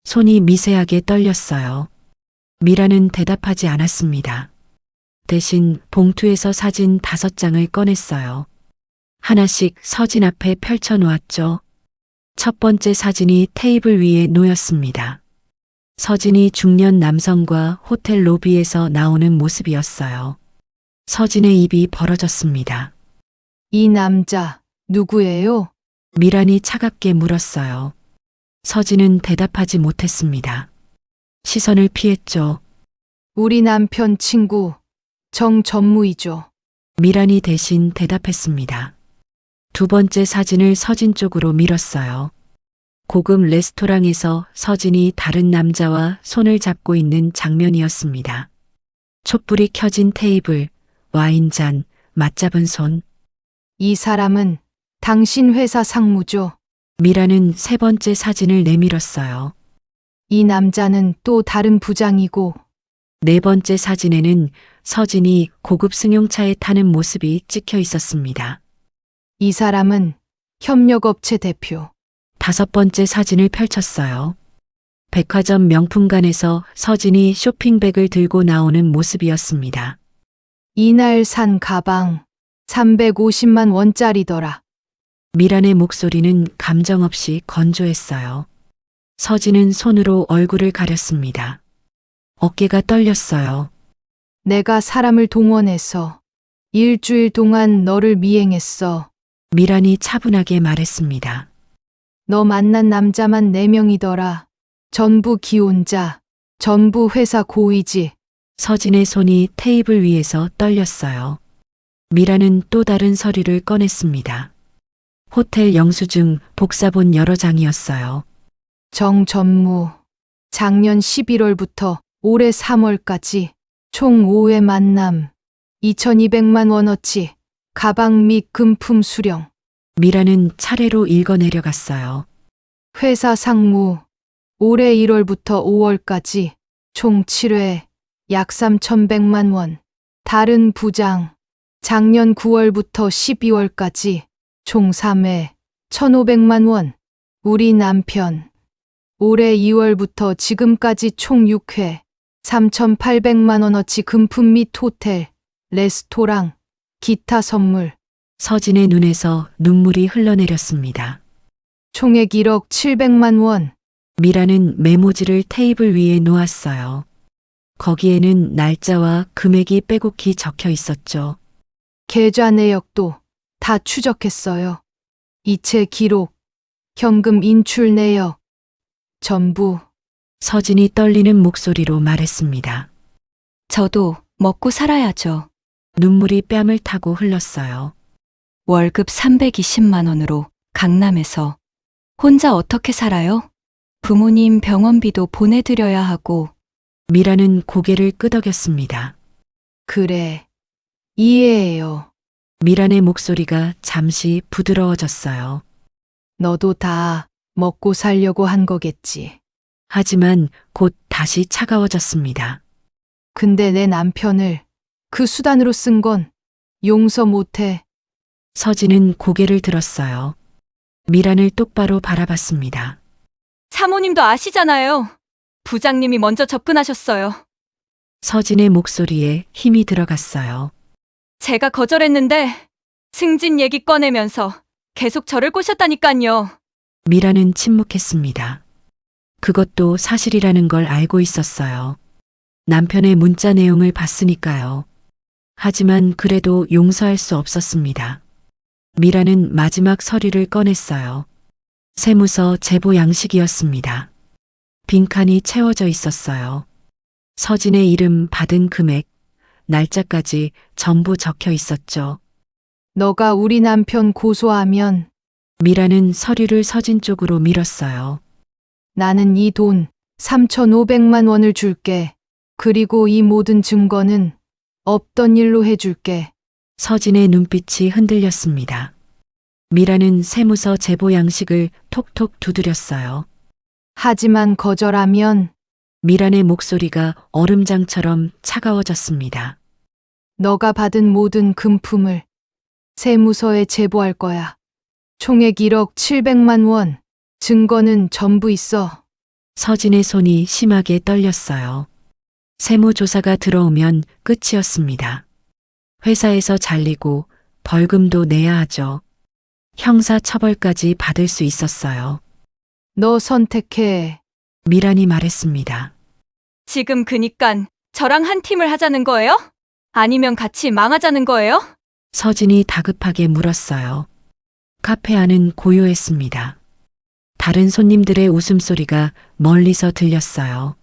손이 미세하게 떨렸어요. 미라는 대답하지 않았습니다. 대신 봉투에서 사진 5장을 꺼냈어요. 하나씩 서진 앞에 펼쳐놓았죠. 첫 번째 사진이 테이블 위에 놓였습니다. 서진이 중년 남성과 호텔 로비에서 나오는 모습이었어요. 서진의 입이 벌어졌습니다. 이 남자 누구예요? 미란이 차갑게 물었어요. 서진은 대답하지 못했습니다. 시선을 피했죠. 우리 남편 친구 정전무이죠. 미란이 대신 대답했습니다. 두 번째 사진을 서진 쪽으로 밀었어요. 고급 레스토랑에서 서진이 다른 남자와 손을 잡고 있는 장면이었습니다. 촛불이 켜진 테이블, 와인잔, 맞잡은 손. 이 사람은 당신 회사 상무죠. 미라는 세 번째 사진을 내밀었어요. 이 남자는 또 다른 부장이고 네 번째 사진에는 서진이 고급 승용차에 타는 모습이 찍혀 있었습니다. 이 사람은 협력업체 대표. 다섯 번째 사진을 펼쳤어요. 백화점 명품관에서 서진이 쇼핑백을 들고 나오는 모습이었습니다. 이날 산 가방 350만 원짜리더라. 미란의 목소리는 감정 없이 건조했어요. 서진은 손으로 얼굴을 가렸습니다. 어깨가 떨렸어요. 내가 사람을 동원해서 일주일 동안 너를 미행했어. 미란이 차분하게 말했습니다. 너 만난 남자만 4명이더라. 전부 기혼자, 전부 회사 고위직. 서진의 손이 테이블 위에서 떨렸어요. 미라는 또 다른 서류를 꺼냈습니다. 호텔 영수증 복사본 여러 장이었어요. 정전무. 작년 11월부터 올해 3월까지 총 5회 만남. 2,200만 원어치 가방 및 금품 수령. 미라는 차례로 읽어내려갔어요. 회사 상무. 올해 1월부터 5월까지 총 7회 약 3,100만 원. 다른 부장. 작년 9월부터 12월까지 총 3회 1,500만 원. 우리 남편. 올해 2월부터 지금까지 총 6회 3,800만 원어치 금품 및 호텔, 레스토랑, 기타 선물. 서진의 눈에서 눈물이 흘러내렸습니다. 총액 1억 700만 원. 미라는 메모지를 테이블 위에 놓았어요. 거기에는 날짜와 금액이 빼곡히 적혀 있었죠. 계좌 내역도 다 추적했어요. 이체 기록, 현금 인출 내역, 전부. 서진이 떨리는 목소리로 말했습니다. 저도 먹고 살아야죠. 눈물이 뺨을 타고 흘렀어요. 월급 320만 원으로 강남에서 혼자 어떻게 살아요? 부모님 병원비도 보내드려야 하고. 미라는 고개를 끄덕였습니다. 그래. 이해해요. 미란의 목소리가 잠시 부드러워졌어요. 너도 다 먹고 살려고 한 거겠지. 하지만 곧 다시 차가워졌습니다. 근데 내 남편을 그 수단으로 쓴 건 용서 못해. 서진은 고개를 들었어요. 미란을 똑바로 바라봤습니다. 사모님도 아시잖아요. 부장님이 먼저 접근하셨어요. 서진의 목소리에 힘이 들어갔어요. 제가 거절했는데 승진 얘기 꺼내면서 계속 저를 꼬셨다니깐요. 미라는 침묵했습니다. 그것도 사실이라는 걸 알고 있었어요. 남편의 문자 내용을 봤으니까요. 하지만 그래도 용서할 수 없었습니다. 미라는 마지막 서류를 꺼냈어요. 세무서 제보 양식이었습니다. 빈칸이 채워져 있었어요. 서진의 이름, 받은 금액, 날짜까지 전부 적혀 있었죠. 너가 우리 남편 고소하면 미라는 서류를 서진 쪽으로 밀었어요. 나는 이 돈 3,500만 원을 줄게. 그리고 이 모든 증거는 없던 일로 해줄게. 서진의 눈빛이 흔들렸습니다. 미라는 세무서 제보 양식을 톡톡 두드렸어요. 하지만 거절하면 미란의 목소리가 얼음장처럼 차가워졌습니다. 너가 받은 모든 금품을 세무서에 제보할 거야. 총액 1억 700만 원. 증거는 전부 있어. 서진의 손이 심하게 떨렸어요. 세무조사가 들어오면 끝이었습니다. 회사에서 잘리고 벌금도 내야 하죠. 형사처벌까지 받을 수 있었어요. 너 선택해. 미란이 말했습니다. 지금 그니깐 저랑 한 팀을 하자는 거예요? 아니면 같이 망하자는 거예요? 서진이 다급하게 물었어요. 카페 안은 고요했습니다. 다른 손님들의 웃음소리가 멀리서 들렸어요.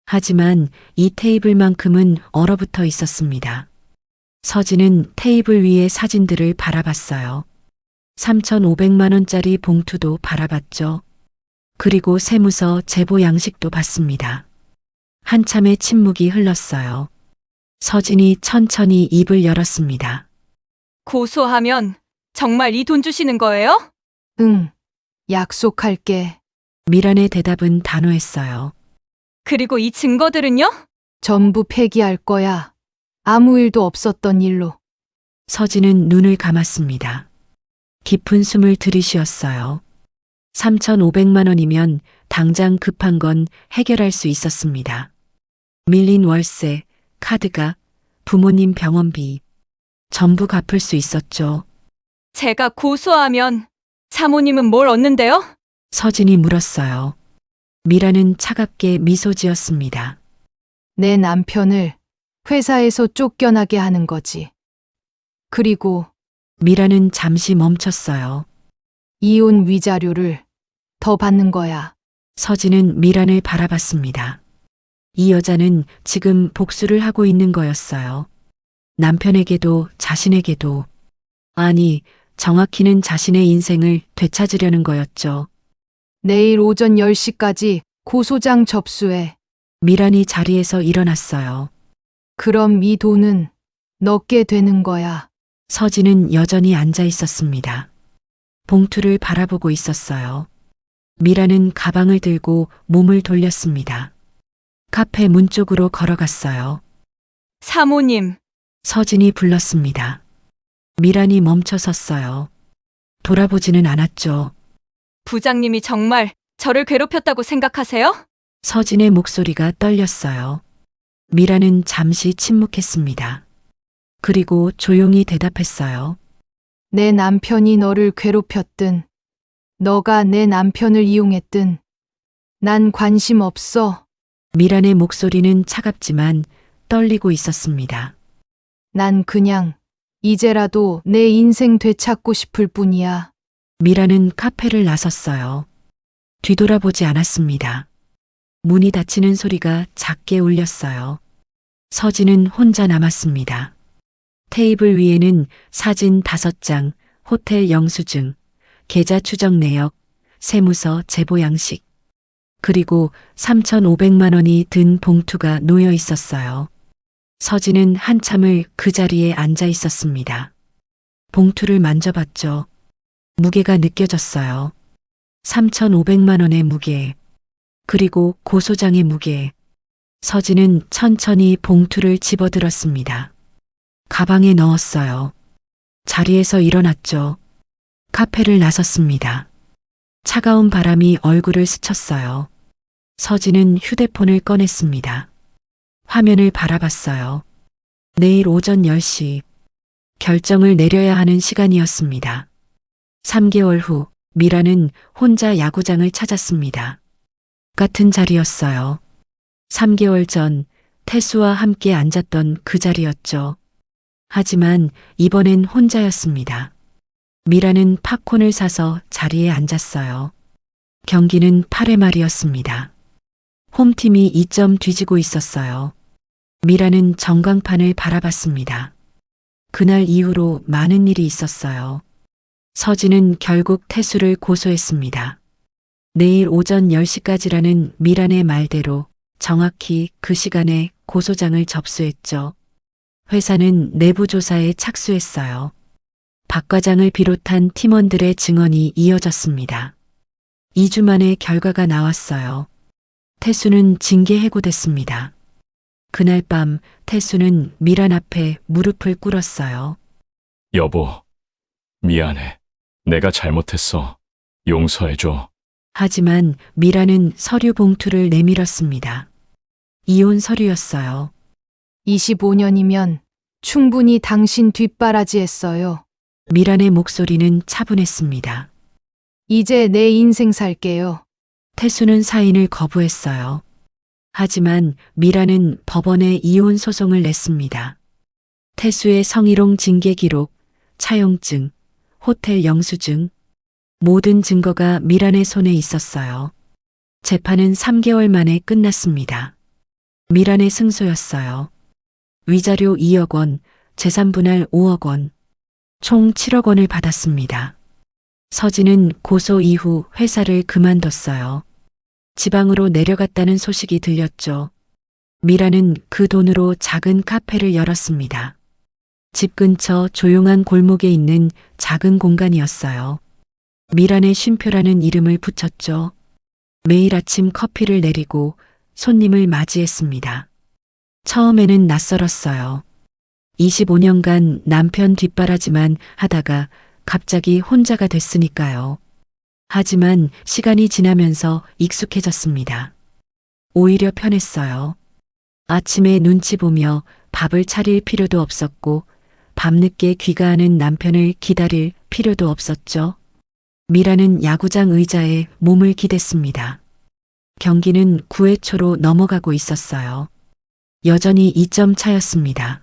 하지만 이 테이블만큼은 얼어붙어 있었습니다. 서진은 테이블 위의 사진들을 바라봤어요. 3,500만 원짜리 봉투도 바라봤죠. 그리고 세무서 제보 양식도 봤습니다. 한참의 침묵이 흘렀어요. 서진이 천천히 입을 열었습니다. 고소하면 정말 이 돈 주시는 거예요? 응. 약속할게. 미란의 대답은 단호했어요. 그리고 이 증거들은요? 전부 폐기할 거야. 아무 일도 없었던 일로. 서진은 눈을 감았습니다. 깊은 숨을 들이쉬었어요. 3,500만 원이면 당장 급한 건 해결할 수 있었습니다. 밀린 월세, 카드가, 부모님 병원비, 전부 갚을 수 있었죠. 제가 고소하면 사모님은 뭘 얻는데요? 서진이 물었어요. 미라는 차갑게 미소 지었습니다. 내 남편을 회사에서 쫓겨나게 하는 거지. 그리고 미라는 잠시 멈췄어요. 이혼 위자료를 더 받는 거야. 서진은 미란을 바라봤습니다. 이 여자는 지금 복수를 하고 있는 거였어요. 남편에게도 자신에게도. 아니, 정확히는 자신의 인생을 되찾으려는 거였죠. 내일 오전 10시까지 고소장 접수해. 미란이 자리에서 일어났어요. 그럼 이 돈은 넣게 되는 거야. 서진은 여전히 앉아 있었습니다. 봉투를 바라보고 있었어요. 미라는 가방을 들고 몸을 돌렸습니다. 카페 문 쪽으로 걸어갔어요. 사모님, 서진이 불렀습니다. 미란이 멈춰 섰어요. 돌아보지는 않았죠. 부장님이 정말 저를 괴롭혔다고 생각하세요? 서진의 목소리가 떨렸어요. 미라는 잠시 침묵했습니다. 그리고 조용히 대답했어요. 내 남편이 너를 괴롭혔든, 너가 내 남편을 이용했든, 난 관심 없어. 미란의 목소리는 차갑지만 떨리고 있었습니다. 난 그냥 이제라도 내 인생 되찾고 싶을 뿐이야. 미라는 카페를 나섰어요. 뒤돌아보지 않았습니다. 문이 닫히는 소리가 작게 울렸어요. 서진은 혼자 남았습니다. 테이블 위에는 사진 5장, 호텔 영수증, 계좌 추적 내역, 세무서 제보 양식, 그리고 3,500만 원이 든 봉투가 놓여 있었어요. 서진은 한참을 그 자리에 앉아 있었습니다. 봉투를 만져봤죠. 무게가 느껴졌어요. 3,500만 원의 무게, 그리고 고소장의 무게. 서진은 천천히 봉투를 집어들었습니다. 가방에 넣었어요. 자리에서 일어났죠. 카페를 나섰습니다. 차가운 바람이 얼굴을 스쳤어요. 서진은 휴대폰을 꺼냈습니다. 화면을 바라봤어요. 내일 오전 10시. 결정을 내려야 하는 시간이었습니다. 3개월 후, 미라는 혼자 야구장을 찾았습니다. 같은 자리였어요. 3개월 전 태수와 함께 앉았던 그 자리였죠. 하지만 이번엔 혼자였습니다. 미라는 팝콘을 사서 자리에 앉았어요. 경기는 8회 말이었습니다. 홈팀이 2점 뒤지고 있었어요. 미라는 전광판을 바라봤습니다. 그날 이후로 많은 일이 있었어요. 서진은 결국 태수를 고소했습니다. 내일 오전 10시까지라는 미란의 말대로 정확히 그 시간에 고소장을 접수했죠. 회사는 내부 조사에 착수했어요. 박 과장을 비롯한 팀원들의 증언이 이어졌습니다. 2주 만에 결과가 나왔어요. 태수는 징계 해고됐습니다. 그날 밤 태수는 미란 앞에 무릎을 꿇었어요. 여보, 미안해. 내가 잘못했어. 용서해줘. 하지만 미라는 서류 봉투를 내밀었습니다. 이혼 서류였어요. 25년이면 충분히 당신 뒷바라지했어요. 미란의 목소리는 차분했습니다. 이제 내 인생 살게요. 태수는 사인을 거부했어요. 하지만 미라는 법원에 이혼 소송을 냈습니다. 태수의 성희롱 징계 기록, 차용증, 호텔 영수증, 모든 증거가 미란의 손에 있었어요. 재판은 3개월 만에 끝났습니다. 미란의 승소였어요. 위자료 2억 원, 재산 분할 5억 원, 총 7억 원을 받았습니다. 서진은 고소 이후 회사를 그만뒀어요. 지방으로 내려갔다는 소식이 들렸죠. 미라는 그 돈으로 작은 카페를 열었습니다. 집 근처 조용한 골목에 있는 작은 공간이었어요. 미란의 쉼표라는 이름을 붙였죠. 매일 아침 커피를 내리고 손님을 맞이했습니다. 처음에는 낯설었어요. 25년간 남편 뒷바라지만 하다가 갑자기 혼자가 됐으니까요. 하지만 시간이 지나면서 익숙해졌습니다. 오히려 편했어요. 아침에 눈치 보며 밥을 차릴 필요도 없었고 밤늦게 귀가하는 남편을 기다릴 필요도 없었죠. 미라는 야구장 의자에 몸을 기댔습니다. 경기는 9회 초로 넘어가고 있었어요. 여전히 2점 차였습니다.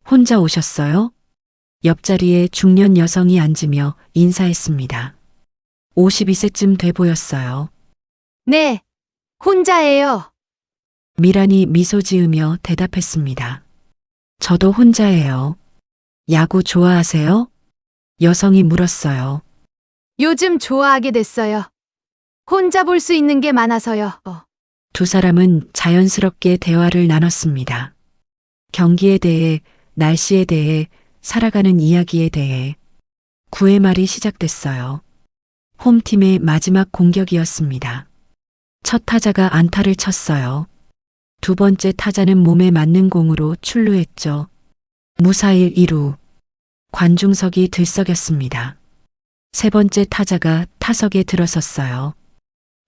혼자 오셨어요? 옆자리에 중년 여성이 앉으며 인사했습니다. 52세쯤 돼 보였어요. 네, 혼자예요. 미란이 미소 지으며 대답했습니다. 저도 혼자예요. 야구 좋아하세요? 여성이 물었어요. 요즘 좋아하게 됐어요. 혼자 볼 수 있는 게 많아서요. 두 사람은 자연스럽게 대화를 나눴습니다. 경기에 대해, 날씨에 대해, 살아가는 이야기에 대해. 9회 말이 시작됐어요. 홈팀의 마지막 공격이었습니다. 첫 타자가 안타를 쳤어요. 두 번째 타자는 몸에 맞는 공으로 출루했죠. 무사일 2루. 관중석이 들썩였습니다. 세 번째 타자가 타석에 들어섰어요.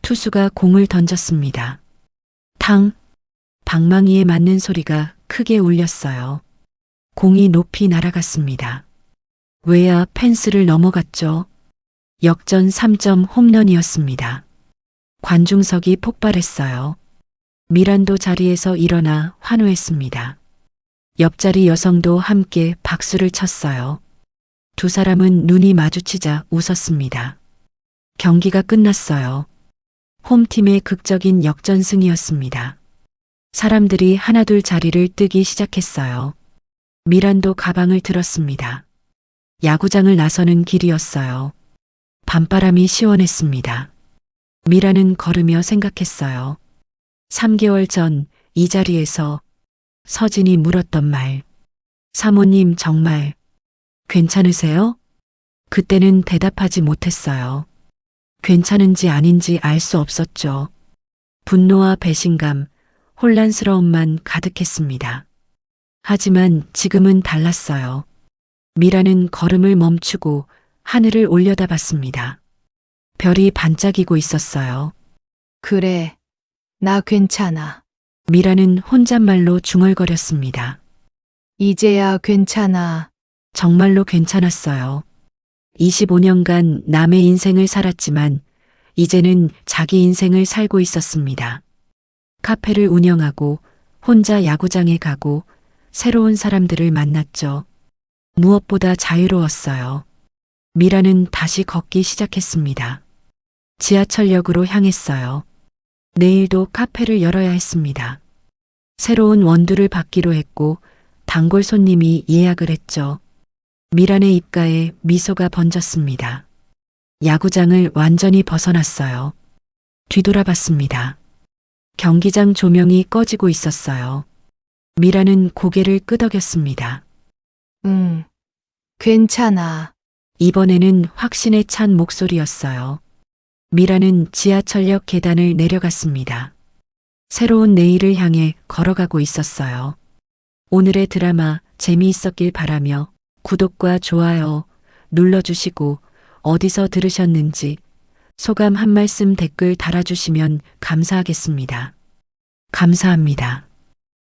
투수가 공을 던졌습니다. 탕! 방망이에 맞는 소리가 크게 울렸어요. 공이 높이 날아갔습니다. 외야 펜스를 넘어갔죠. 역전 3점 홈런이었습니다. 관중석이 폭발했어요. 미란도 자리에서 일어나 환호했습니다. 옆자리 여성도 함께 박수를 쳤어요. 두 사람은 눈이 마주치자 웃었습니다. 경기가 끝났어요. 홈팀의 극적인 역전승이었습니다. 사람들이 하나둘 자리를 뜨기 시작했어요. 미란도 가방을 들었습니다. 야구장을 나서는 길이었어요. 밤바람이 시원했습니다. 미란은 걸으며 생각했어요. 3개월 전 이 자리에서 서진이 물었던 말. 사모님 정말 괜찮으세요? 그때는 대답하지 못했어요. 괜찮은지 아닌지 알 수 없었죠. 분노와 배신감, 혼란스러움만 가득했습니다. 하지만 지금은 달랐어요. 미라는 걸음을 멈추고 하늘을 올려다봤습니다. 별이 반짝이고 있었어요. 그래, 나 괜찮아. 미라는 혼잣말로 중얼거렸습니다. 이제야 괜찮아. 정말로 괜찮았어요. 25년간 남의 인생을 살았지만 이제는 자기 인생을 살고 있었습니다. 카페를 운영하고 혼자 야구장에 가고 새로운 사람들을 만났죠. 무엇보다 자유로웠어요. 미라는 다시 걷기 시작했습니다. 지하철역으로 향했어요. 내일도 카페를 열어야 했습니다. 새로운 원두를 받기로 했고 단골 손님이 예약을 했죠. 미란의 입가에 미소가 번졌습니다. 야구장을 완전히 벗어났어요. 뒤돌아봤습니다. 경기장 조명이 꺼지고 있었어요. 미란은 고개를 끄덕였습니다. 응, 괜찮아. 이번에는 확신에 찬 목소리였어요. 미라는 지하철역 계단을 내려갔습니다. 새로운 내일을 향해 걸어가고 있었어요. 오늘의 드라마 재미있었길 바라며 구독과 좋아요 눌러주시고 어디서 들으셨는지 소감 한 말씀 댓글 달아주시면 감사하겠습니다. 감사합니다.